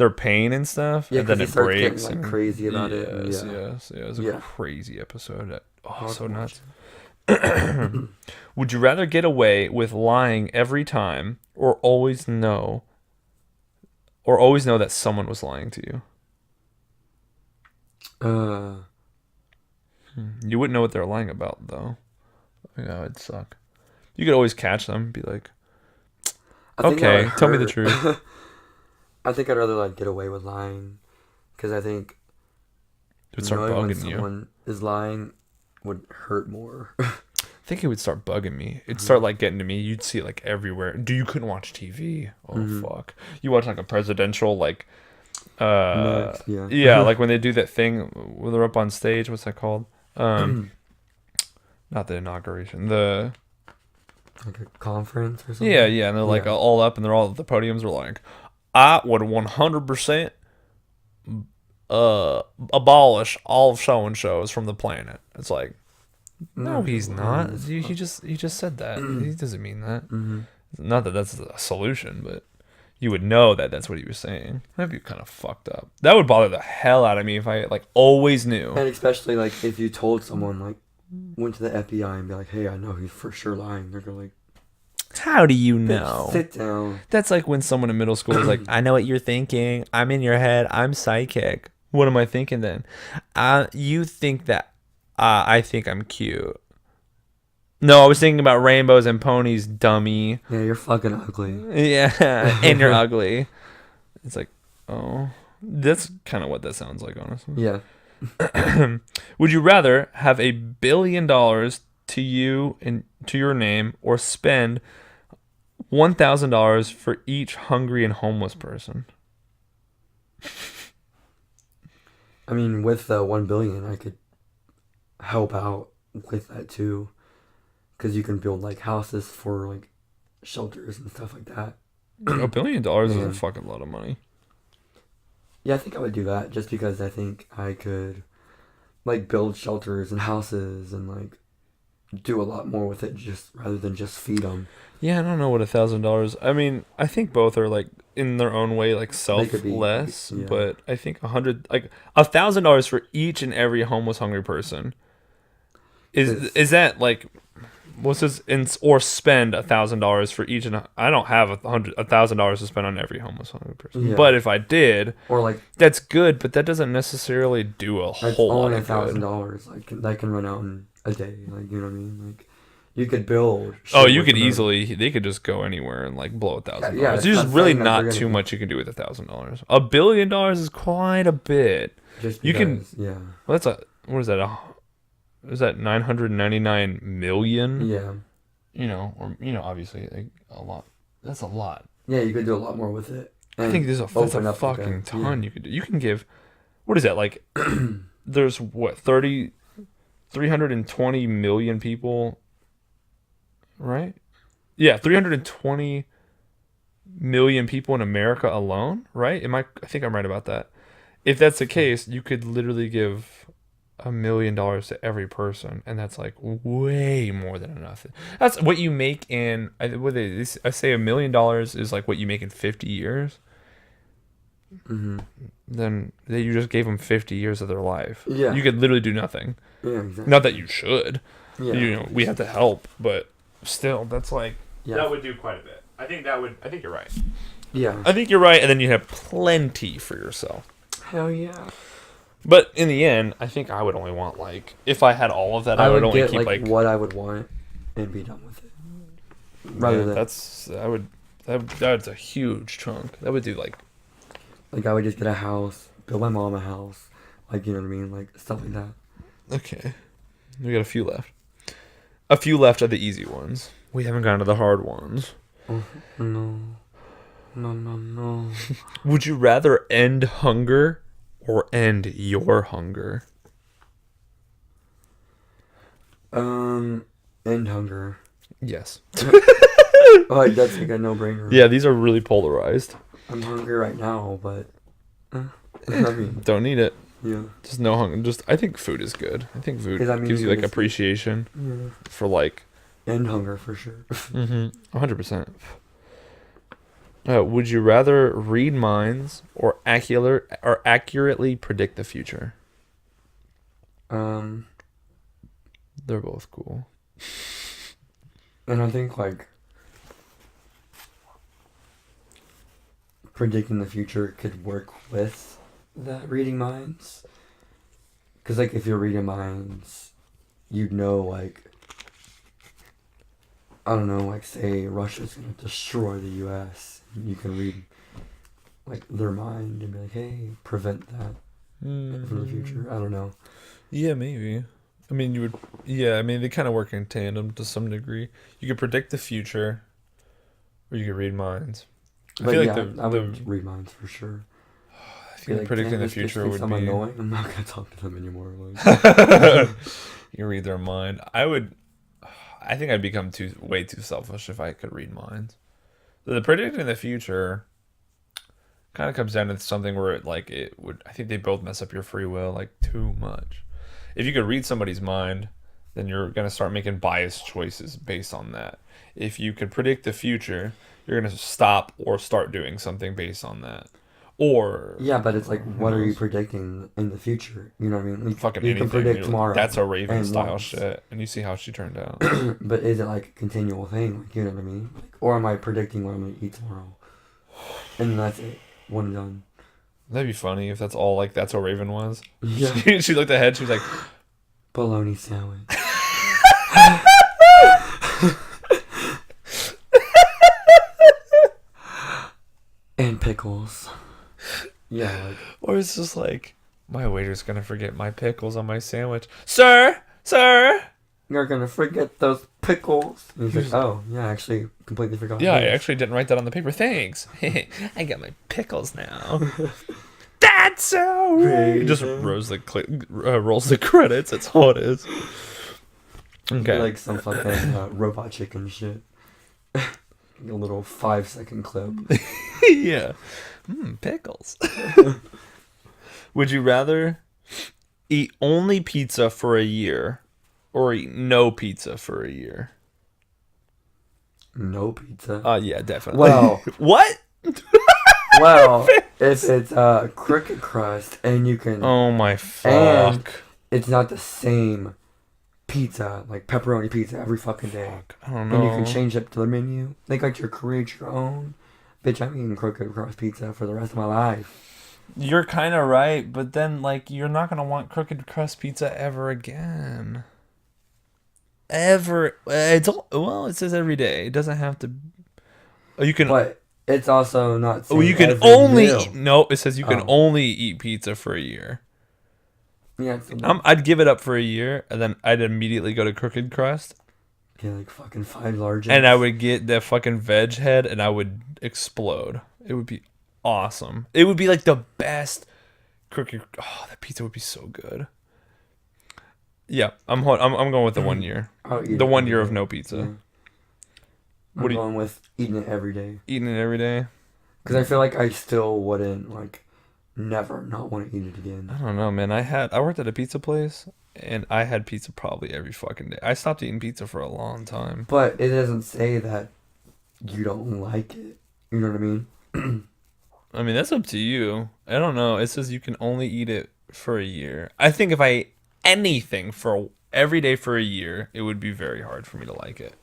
their pain and stuff, Yeah, and then 'cause he it starts getting, breaks. like, and- crazy about it, and Yes, yeah. yes, yeah. It was a Yeah. crazy episode. Oh, I'll so watch nuts. Would you rather get away with lying every time, or always know that someone was lying to you? You wouldn't know what they're lying about, though. Yeah, it'd suck. You could always catch them and be like, I think that okay, would tell me the hurt. truth. I think I'd rather like get away with lying, because I think It would start knowing when bugging you. someone is lying would hurt more. I think it would start bugging me. It'd start like getting to me. You'd see it like everywhere. You couldn't watch TV. Oh fuck. You watch like a presidential like Next, yeah. yeah, like when they do that thing when they're up on stage, what's that called? Not the inauguration. The Like a conference or something. yeah, and they're like Yeah. all up and they're all the podiums are like, I would 100% abolish all show and shows from the planet. It's like, no, he's not. He just said that. He doesn't mean that. Not that that's a solution, but you would know that that's what he was saying. That'd be kind of fucked up. That would bother the hell out of me if I like always knew. And especially like if you told someone like went to the FBI and be like, hey, I know he's for sure lying. They're gonna like, How do you "Bitch, know? sit down. That's like when someone in middle school is like, I know what you're thinking. I'm in your head. I'm psychic. what am I thinking then? You think that I think I'm cute. No, I was thinking about rainbows and ponies, dummy. Yeah, you're fucking ugly. Yeah, and you're ugly. It's like, oh, that's kind of what that sounds like, honestly. Yeah. Would you rather have $1 billion to you and to your name, or spend $1,000 for each hungry and homeless person? I mean, with the 1 billion, I could help out with that too, because you can build like houses for like shelters and stuff like that. $1 billion is Yeah. a fucking lot of money. Yeah, I think I would do that just because I think I could like build shelters and houses and like do a lot more with it, just rather than just feed them. Yeah, I don't know what $1,000. I mean, I think both are like in their own way like could be- selfless, yeah. but I think $1,000 for each and every homeless hungry person is that like what's this or spend $1,000 for each, and I don't have $1,000 to spend on every homeless hungry person. Yeah. But if I did, Or like that's good, but that doesn't necessarily do a that's whole lot only of good. $1,000. Like that can run out in a day. Like, you know what I mean? Like you could build. Oh, shit you with could the- easily. They could just go anywhere and like blow $1,000. Yeah, There's it's just not really saying that not they're too gonna- much you can do with $1,000. $1 billion is quite a bit. Just You can- because, yeah. Well, that's what is that? Is that 999 million? Yeah. Obviously like a lot. That's a lot. Yeah, you could do a lot more with it. I And think that's open a up like fucking a- ton you could do. You can give. What is that like? There's what 320 million people, right? Yeah, 320 million people in America alone, right? I think I'm right about that. If that's the case, you could literally give $1 million to every person, and that's like way more than enough. That's what you make in. I say $1 million is like what you make in 50 years. Then you just gave them 50 years of their life. Yeah. You could literally do nothing. Yeah, exactly. Not that you should. Yeah. We have to help, but still, that's like Yeah. that would do quite a bit. I think you're right. Yeah. I think you're right, and then you have plenty for yourself. Hell yeah. But in the end, I think I would only want like if I had all of that, I would only get keep like what I would want and be done with it. Rather than that's a huge chunk. That would do like like I would just get a house, build my mom a house, like, you know what I mean, like stuff like that. okay. We got a few left. A few left are the easy ones. We haven't gotten to the hard ones. No. Would you rather end hunger or end your hunger? End hunger. Yes. Like that's like a no-brainer. Yeah, these are really polarized. I'm hungry right now, but I mean, Don't need it. yeah. Just no hunger. I think food is good. I think food 'Cause I mean, gives you you like can just- appreciation Yeah. for like End hunger for sure. 100%. Would you rather read minds or accurately predict the future? Um, They're both cool. and I think like predicting the future could work with that reading minds. Because like if you're reading minds, you'd know like, I don't know, like say Russia's gonna destroy the U.S. You can read like their mind and be like, hey, prevent that from the future. I don't know. Yeah, maybe. I mean, you would. Yeah, I mean, they kind of work in tandem to some degree. You could predict the future, or you could read minds. I But feel yeah, like I would read minds for sure. I Be feel like predicting "Damn, the this bitch future thinks would I'm be. annoying. I'm not gonna talk to them anymore. Like, You read their mind. I think I'd become way too selfish if I could read minds. The predicting the future kind of comes down to something where it would. I think they both mess up your free will like too much. If you could read somebody's mind, then you're gonna start making biased choices based on that. If you could predict the future, you're gonna stop or start doing something based on that. Or yeah, but it's like, who what are you knows? predicting in the future? You know what I mean? Like, Fucking you anything. can predict You're tomorrow. That's a Raven and style once. shit, and you see how she turned out. But is it like a continual thing? Like, you know what I mean? Like, or am I predicting what I'm gonna eat tomorrow? And that's it. One and done. That'd be funny if that's all. Like that's what Raven was. Yeah. She looked ahead. She was like, Bologna sandwich. And pickles. Yeah, like, or it's just like, my waiter's gonna forget my pickles on my sandwich, sir. you're gonna forget those pickles. And he's like, oh, yeah, I actually completely forgot. Yeah, I those. actually didn't write that on the paper. Thanks. I got my pickles now. That's so right. It just rolls the credits. That's all it is. Okay. Like some fucking robot chicken shit. A little 5-second clip. Yeah. Pickles. Would you rather eat only pizza for a year or eat no pizza for a year? No pizza. Yeah, definitely. Well, what? well, if it's crooked crust and you can, Oh my and fuck. it's not the same pizza, like pepperoni pizza every fucking day. I don't know. And you can change up to the menu. Like your create your own. Bitch, I'm eating crooked crust pizza for the rest of my life. You're kind of right, but then you're not gonna want crooked crust pizza ever again. Ever? It says every day. It doesn't have to. Oh, you can. But it's also not. Oh, you can every only. meal. No, it says you can Oh. only eat pizza for a year. Yeah, it's I'd give it up for a year, and then I'd immediately go to crooked crust, yeah, like fucking 5 large. and I would get the fucking veg head, and I would explode. It would be awesome. It would be like the best crooked. Oh, that pizza would be so good. Yeah, I'm going with the 1 year. I'll eat The it 1 every year of day. no pizza. Yeah. What I'm do you- going with eating it every day. Eating it every day. Because I feel like I still wouldn't never not want to eat it I again. don't know, man. I worked at a pizza place, and I had pizza probably every fucking day. I stopped eating pizza for a long time. But it doesn't say that you don't like it. You know what I mean? I mean, that's up to you. I don't know. It says you can only eat it for a year. I think if I ate anything for every day for a year, it would be very hard for me to like it.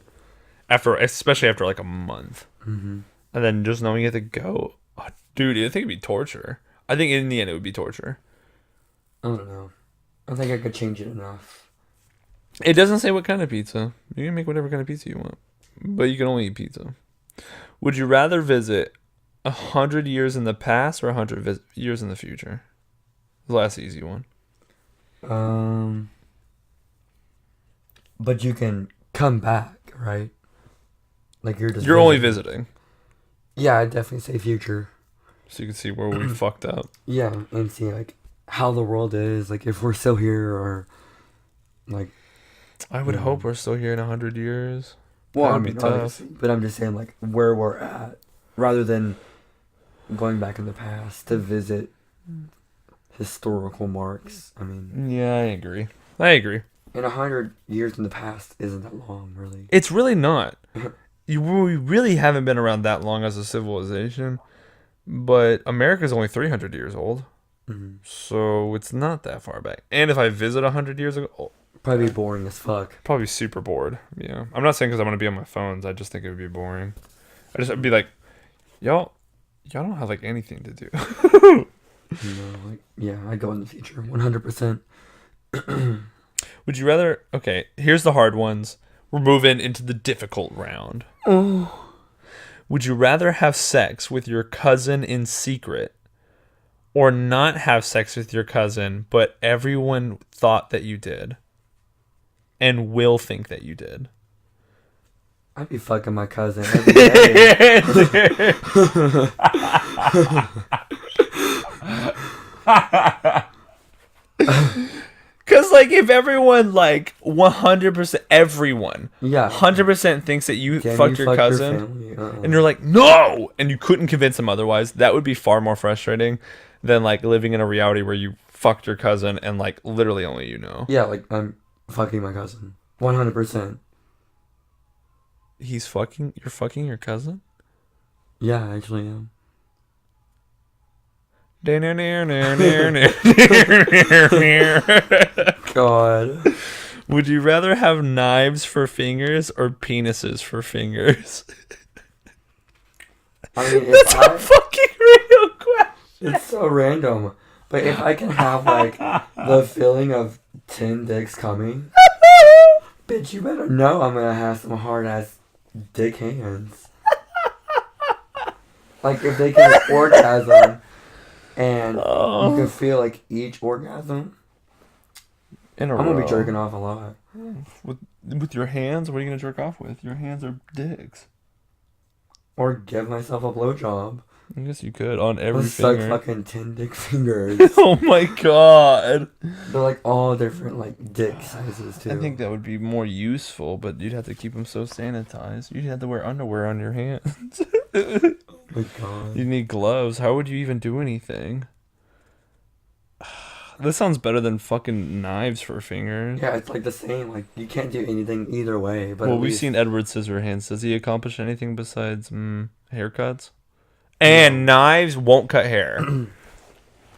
Especially after like a month. Mm-hmm. And then just knowing you have to go. Oh, dude, I think it'd be torture. I think in the end it would be torture. I don't know. I think I could change it enough. It doesn't say what kind of pizza. You can make whatever kind of pizza you want. But you can only eat pizza. Would you rather visit 100 years in the past or 100 years in the future? The last easy one. But you can come back, right? Like you're just. You're only visiting. Yeah, I'd definitely say future. So you can see where we fucked up. Yeah, and see how the world is, like if we're still here or like. I would hope we're still here in 100 years. Well, That I would be mean, tough. obviously, but I'm just saying where we're at, rather than going back in the past to visit historical marks. I mean, Yeah, I agree. And 100 years in the past isn't that long, really. It's really not. we really haven't been around that long as a civilization, but America's only 300 years old, so it's not that far back. And if I visit 100 years ago, Probably boring as fuck. probably super bored. Yeah, I'm not saying because I'm gonna be on my phones. I just think it would be boring. I'd be like, y'all don't have like anything to do. Like, yeah, I'd go in the future, 100%. Would you rather? Okay, here's the hard ones. We're moving into the difficult round. Oh. Would you rather have sex with your cousin in secret, or not have sex with your cousin, but everyone thought that you did, and will think that you did? I'd be fucking my cousin every day. Because, like, if everyone, like, 100%, everyone, Yeah. 100% thinks that you Can fucked you your fuck cousin, family? and you're like, no! And you couldn't convince them otherwise, that would be far more frustrating than, like, living in a reality where you fucked your cousin and, like, literally only you know. Yeah, like, I'm fucking my cousin. 100%. You're fucking your cousin? Yeah, I actually am. God. Would you rather have knives for fingers or penises for fingers? I mean, That's a fucking real question. it's so random. But if I can have, like, the feeling of 10 dicks coming, bitch, you better know I'm gonna have some hard-ass dick hands. Like, if they can orgasm, and you can feel, like, each orgasm, In a I'm gonna row. be jerking off a lot. With your hands? What are you gonna jerk off with? Your hands are dicks. Or give myself a blowjob. I guess you could on every Let's suck finger. fucking 10 dick fingers. Oh my god. They're, like, all different, like, dick sizes, too. I think that would be more useful, but you'd have to keep them so sanitized. You'd have to wear underwear on your hands. Oh my god. You need gloves. How would you even do anything? This sounds better than fucking knives for fingers. Yeah, it's, like, the same. Like, you can't do anything either way. But Well, at we've least- seen Edward Scissorhands. Does he accomplish anything besides haircuts? And knives won't cut hair.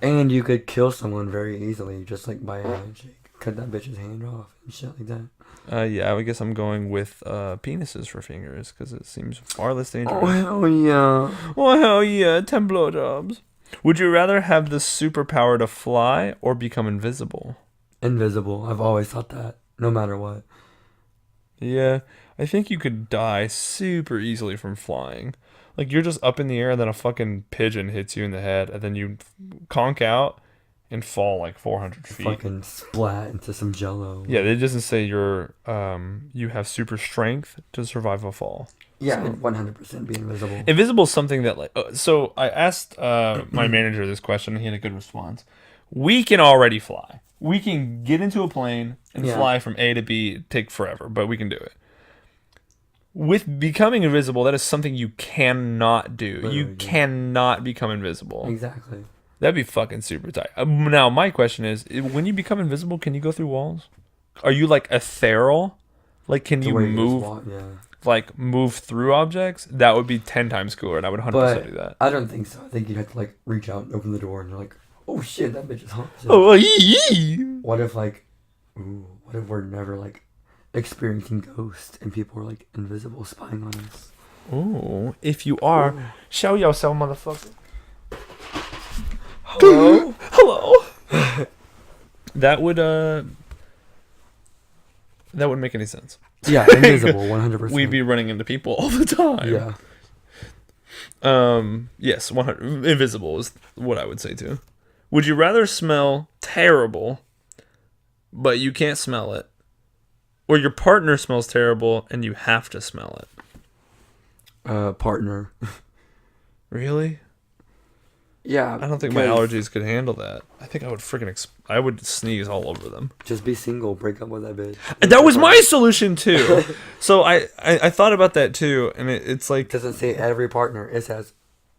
And you could kill someone very easily, just, like, by a handshake. Cut that bitch's hand off and shit like that. Yeah, I guess I'm going with penises for fingers because it seems far less dangerous. Oh, hell yeah. Oh, hell yeah, 10 blowjobs. Would you rather have the superpower to fly or become invisible? Invisible. I've always thought that. No matter what. Yeah, I think you could die super easily from flying. Like, you're just up in the air and then a fucking pigeon hits you in the head and then you conk out and fall like 400 feet. Fucking splat into some jello. Yeah, it doesn't say you have super strength to survive a fall. Yeah, I'd 100% be invisible. Invisible is something that, like, so I asked my manager this question and he had a good response. We can already fly. We can get into a plane and Yeah. fly from A to B, take forever, but we can do it. With becoming invisible, that is something you cannot do. Literally, You yeah. cannot become invisible. Exactly. That'd be fucking super tight. Now, my question is, when you become invisible, can you go through walls? Are you like ethereal? Like, can The you way just move, walk, yeah. like, move through objects? That would be 10 times cooler, and I would 100% But do that. I don't think so. I think you'd have to, like, reach out and open the door and you're like, oh shit, that bitch is hot. Oh, yee. What if, like, what if we're never, like, experiencing ghosts and people are, like, invisible spying on us? Oh, if you are, show yourself, motherfucker. Hello? Hello. That would make any sense. Yeah, invisible, 100%. We'd be running into people all the time. Yeah. Yes, 100. Invisible is what I would say too. Would you rather smell terrible, but you can't smell it, or your partner smells terrible and you have to smell it? Partner. Really? Yeah. I don't think my because allergies could handle that. I think I would freaking I would sneeze all over them. Just be single, break up with that bitch. And that was my solution too. So I thought about that too, and it's like, It doesn't say every partner, it says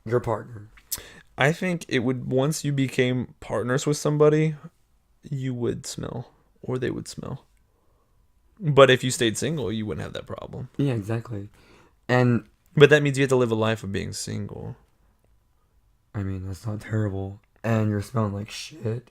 your partner. I think it would, once you became partners with somebody, you would smell, or they would smell. But if you stayed single, you wouldn't have that problem. Yeah, exactly. And But that means you have to live a life of being single. I mean, that's not terrible. And you're smelling like shit.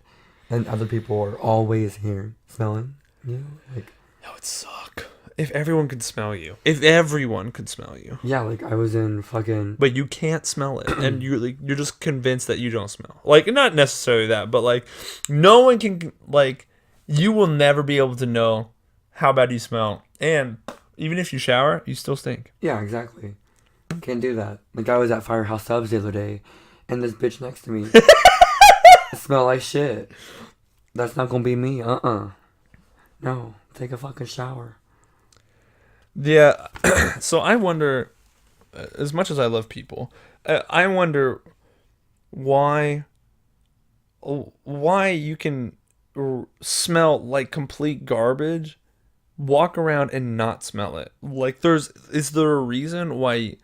And other people are always here smelling. Yeah. Like, That would suck. If everyone could smell you. If everyone could smell you. yeah, like I was in fucking. But you can't smell it. And you're just convinced that you don't smell. Like, not necessarily that, but like, no one can, like, you will never be able to know how bad you smell. And even if you shower, you still stink. Yeah, exactly. Can't do that. Like I was at Firehouse Subs the other day, and this bitch next to me smelled like shit. That's not gonna be me. No, take a fucking shower. Yeah. So I wonder, as much as I love people, I wonder why you can smell like complete garbage, walk around and not smell it. Like, is there a reason why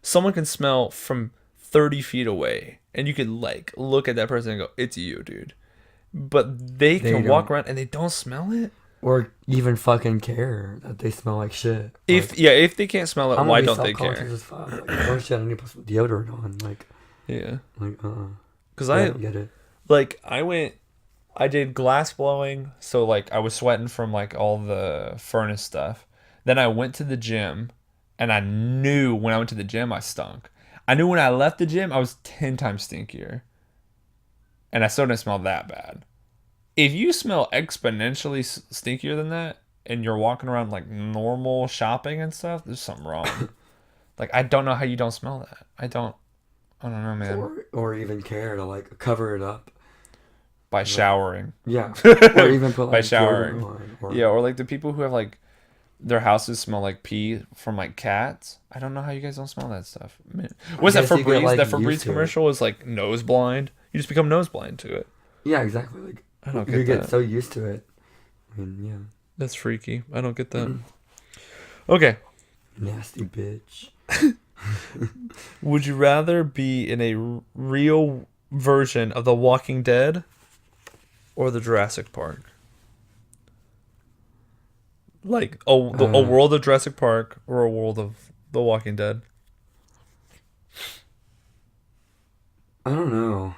someone can smell from 30 feet away and you can like look at that person and go, it's you, dude, but they can walk around and they don't smell it? Or even fucking care that they smell like shit. If they can't smell it, why don't they care? As fuck. Like, oh shit, I need to put some deodorant on. Like, Yeah. Like, Because I I don't get it. like I did glass blowing, so like I was sweating from like all the furnace stuff. Then I went to the gym, and I knew when I went to the gym I stunk. I knew when I left the gym I was 10 times stinkier, and I still didn't smell that bad. If you smell exponentially stinkier than that, and you're walking around like normal shopping and stuff, there's something wrong. Like, I don't know how you don't smell that. I don't know, man. Or even care to like cover it up By showering. Yeah. Or even put like By showering. deodorant on, Yeah, or like the people who have like their houses smell like pee from like cats. I don't know how you guys don't smell that stuff. Man. What's that guess you get, Febreze? like, That used Febreze to it. commercial is like nose blind. You just become nose blind to it. Yeah, exactly. Like I don't you get get that. so used to it. I mean, yeah. That's freaky. I don't get that. Okay. Nasty bitch. Would you rather be in a real version of The Walking Dead or the Jurassic Park? Like a world of Jurassic Park or a world of The Walking Dead? I don't know.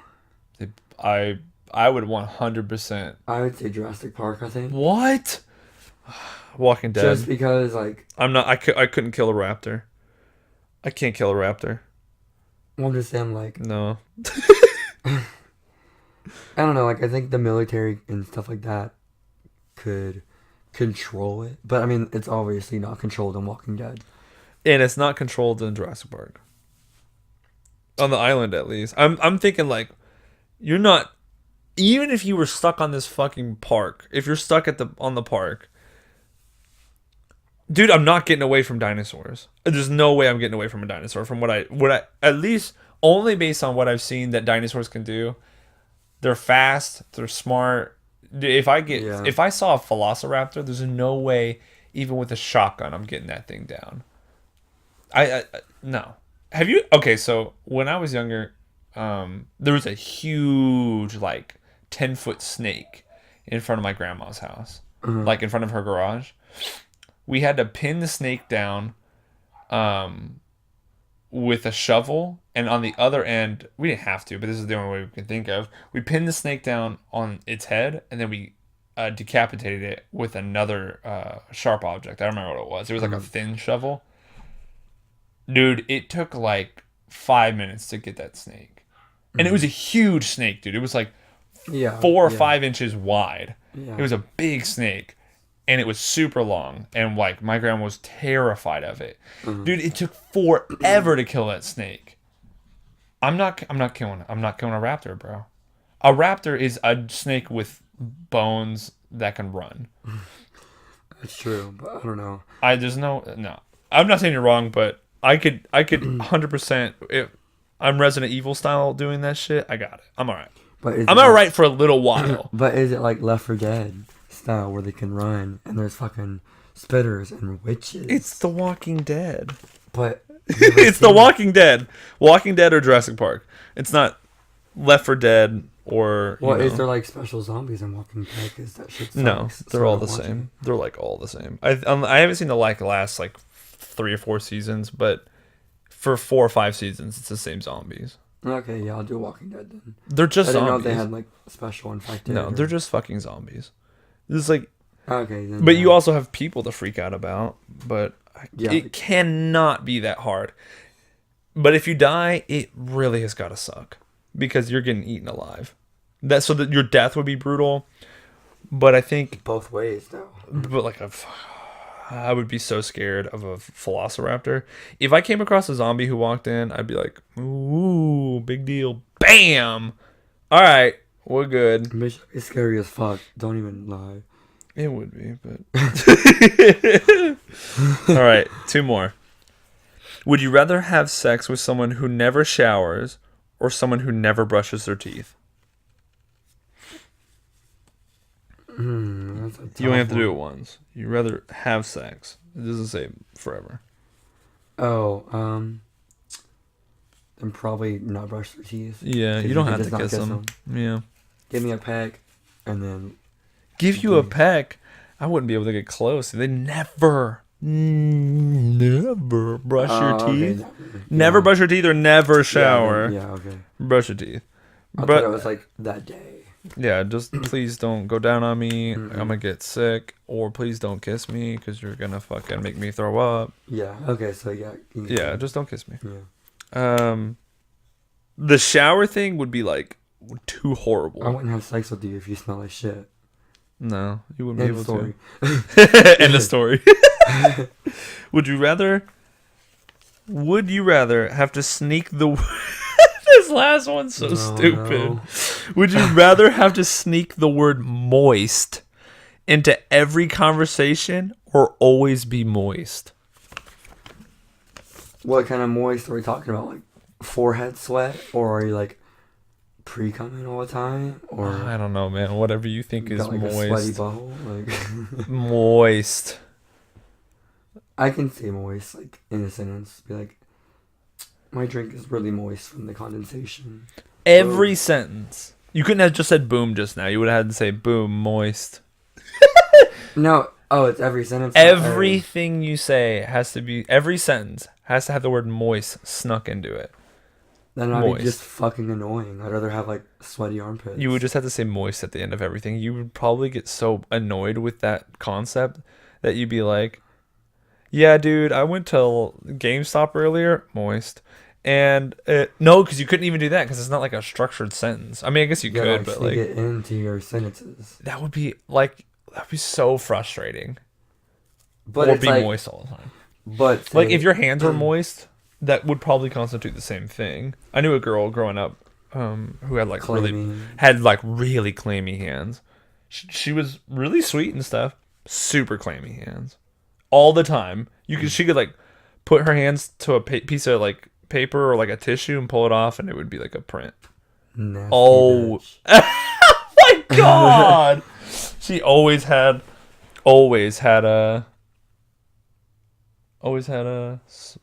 I would 100%. I would say Jurassic Park, I think. What? Walking Dead. Just because, like, I'm not. I couldn't kill a raptor. I can't kill a raptor. I'm just saying, like, No. I don't know. Like, I think the military and stuff like that could control it. But, I mean, it's obviously not controlled in Walking Dead. And it's not controlled in Jurassic Park. On the island, at least. I'm thinking, like, you're not. Even if you were stuck on this fucking park, if you're stuck on the park, dude, I'm not getting away from dinosaurs. There's no way I'm getting away from a dinosaur. From what I at least only based on what I've seen that dinosaurs can do. They're fast. They're smart. If I saw a velociraptor, there's no way, even with a shotgun, I'm getting that thing down. I no. Have you? Okay, so when I was younger, there was a huge, like, 10-foot snake in front of my grandma's house, like in front of her garage. We had to pin the snake down with a shovel, and on the other end, we didn't have to, but this is the only way we can think of. We pinned the snake down on its head, and then we decapitated it with another sharp object. I don't remember what it was. It was like a thin shovel. Dude, it took like 5 minutes to get that snake. And it was a huge snake, dude. It was like 4 or 5 inches wide. Yeah. It was a big snake. And it was super long. And like my grandma was terrified of it. Dude, it took forever to kill that snake. I'm not killing a raptor, bro. A raptor is a snake with bones that can run. That's true, but I don't know. No. I'm not saying you're wrong, but I could 100%. If I'm Resident Evil style doing that shit, I got it. I'm all right. But I'm all right for a little while. But is it like Left 4 Dead style where they can run and there's fucking spitters and witches? It's The Walking Dead. But It's The Walking Dead. Walking Dead or Jurassic Park. It's not Left 4 Dead or. Well, is there like special zombies in Walking Dead? Because that shit sucks. No, So they're all I the don't watch same. They're like all the same. I haven't seen the last like 3 or 4 seasons, but for 4 or 5 seasons, it's the same zombies. Okay, yeah, I'll do Walking Dead then. They're just I didn't know zombies. if they had like special infected. No, they're just fucking zombies. This is like, Okay, then. but yeah. you also have people to freak out about. But Yeah. it cannot be that hard. But if you die, it really has got to suck because you're getting eaten alive. So that your death would be brutal. But I think, both ways though. but like I would be so scared of a velociraptor. If I came across a zombie who walked in, I'd be like, ooh, big deal. Bam! All right, we're good. It's scary as fuck. Don't even lie. It would be, but... All right, 2 more. Would you rather have sex with someone who never showers or someone who never brushes their teeth? That's a tough You only have to do it one. once. You'd rather have sex. It doesn't say forever. Oh, then probably not brush their teeth. Yeah, 'Cause you don't can have to just not kiss them. Yeah. Give me a peck, and then Give you a peck. I wouldn't be able to get close. They never brush your okay, teeth. never. Never Yeah. brush your teeth or never shower. Yeah, okay. Brush your teeth. I But thought it was like that day. yeah, just please don't go down on me. Mm-mm. I'm gonna get sick. Or please don't kiss me because you're gonna fucking make me throw up. Yeah. Okay. So yeah. Yeah, just don't kiss me. Yeah. The shower thing would be like too I horrible. wouldn't have sex with you if you smell like shit. No, you wouldn't End be able story. to. End of story. Would you rather have to sneak the this last one's so Oh, stupid. no. Would you rather have to sneak the word moist into every conversation or always be moist? What kind of moist are we talking about? Like forehead sweat, or are you like pre-coming all the time, or I don't know, man. Whatever you think you is got, like, a sweaty moist. butthole? Like Moist. I can say moist, like in a sentence, be like, my drink is really moist from the condensation. Every sentence. You couldn't have just said boom just now. You would have had to say boom, moist. No, oh, it's every sentence. Everything you say has to be, every sentence has to have the word moist snuck into it. Then I'd be moist. just fucking annoying. I'd rather have like sweaty armpits. You would just have to say moist at the end of everything. You would probably get so annoyed with that concept that you'd be like, yeah, dude, I went to GameStop earlier, moist. And no, because you couldn't even do that because it's not like a structured sentence. I mean, I guess you gotta, could, but sneak like it into your sentences. that would be so frustrating. But or it's be like, moist all the time. But Like if your hands were moist, that would probably constitute the same thing. I knew a girl growing up who had like really clammy hands. She was really sweet and stuff. Super clammy hands, all the time. She could like put her hands to a piece of like paper or like a tissue and pull it off, and it would be like a print. nasty Oh. bitch. My God, she always had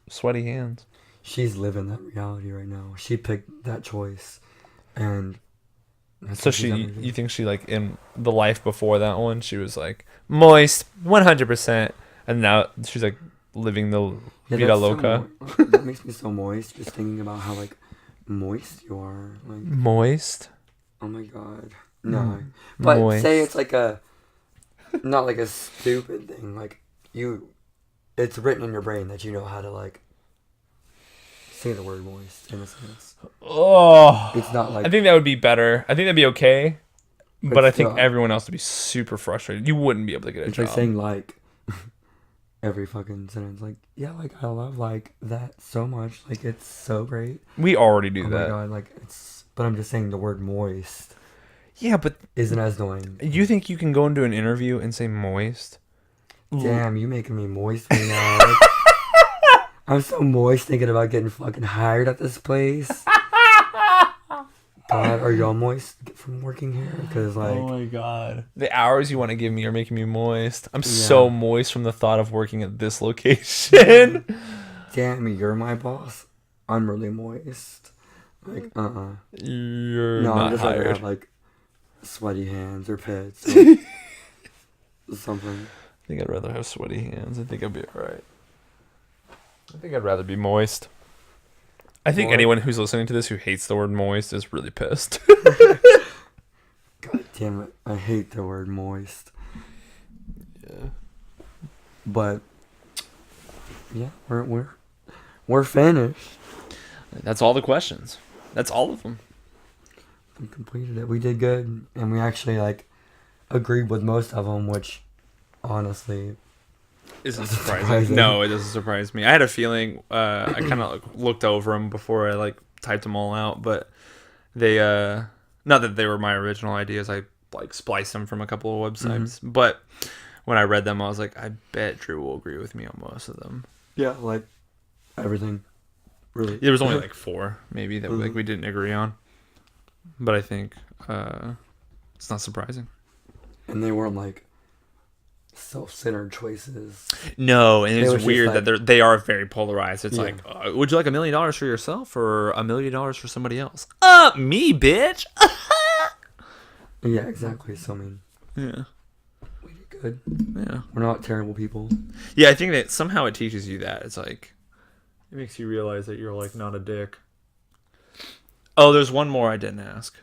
sweaty hands. She's living that reality right now. She picked that choice, and that's So what she's having to do. you think she like in the life before that one, she was like moist 100%, and now she's like living the vida that's so loca. that makes me so moist just thinking about how like moist you are. Like, Moist. oh my god, no. But Moist. say it's like a, not like a stupid thing. Like it's written in your brain that you know how to like say the word moist in a sense. Oh, It's not like I think that would be better. I think that'd be okay, but I think still, everyone else would be super frustrated. You wouldn't be able to get a it's job. like saying like every fucking sentence. Like, yeah, like I love like that so much. Like it's so great. We already do Oh that. my god, like it's. But I'm just saying the word moist Yeah, but isn't as annoying. you think you can go into an interview and say moist? Damn, you making me moist right now. Like, I'm so moist thinking about getting fucking hired at this place. God, are y'all moist from working here? Because like, Oh my God. The hours you want to give me are making me moist. I'm so moist from the thought of working at this location. damn, you're my boss. I'm really moist. Like, You're No, I'm not just rather hired. have like sweaty hands or pits or something. I think I'd rather have sweaty hands. I think I'd be alright. I think I'd rather be moist. I think What? anyone who's listening to this who hates the word moist is really pissed. God damn it. I hate the word moist. Yeah. But yeah, we're finished. That's all the questions. That's all of them. We completed it. We did good, and we actually like agreed with most of them, which honestly Isn't surprising. surprising. No, it doesn't surprise me. I had a feeling. I kind of looked over them before I like typed them all out, but they not that they were my original ideas. I like spliced them from a couple of websites, but when I read them, I was like, I bet Drew will agree with me on most of them. yeah, like everything. Really, There was only like 4 maybe that like we didn't agree on, but I think it's not surprising. and they weren't like self-centered choices. No, and It was it's just weird like- that they are very polarized. It's Yeah. like, would you like $1 million for yourself or $1 million for somebody else? Me, bitch. Yeah, exactly. So I mean, Yeah, we did good. yeah, We're not terrible people. yeah. I think that somehow it teaches you that. It's like it makes you realize that you're like not a dick. Oh, there's one more I didn't ask.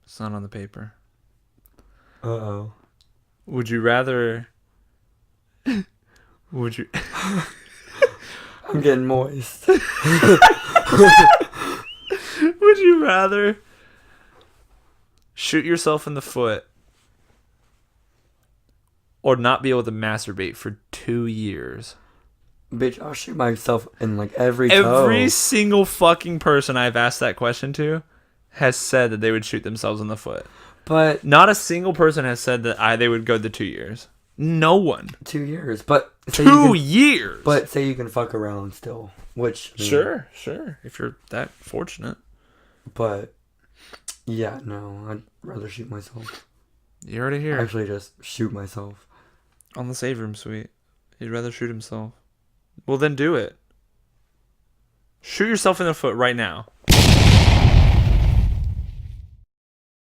It's not on the paper. Uh-oh. Would you rather? Would you? I'm getting moist. Would you rather shoot yourself in the foot or not be able to masturbate for 2 years? Bitch, I'll shoot myself in like every toe. Every single fucking person I've asked that question to has said that they would shoot themselves in the foot. But Not a single person has said that they would go the 2 years. No one. 2 years. But say 2 years. But say you can fuck around still, which I mean, Sure. If you're that fortunate. But yeah, no, I'd rather shoot myself. You heard it here. Actually, just shoot myself. On the save room suite. He'd rather shoot himself. Well, then do it. Shoot yourself in the foot right now.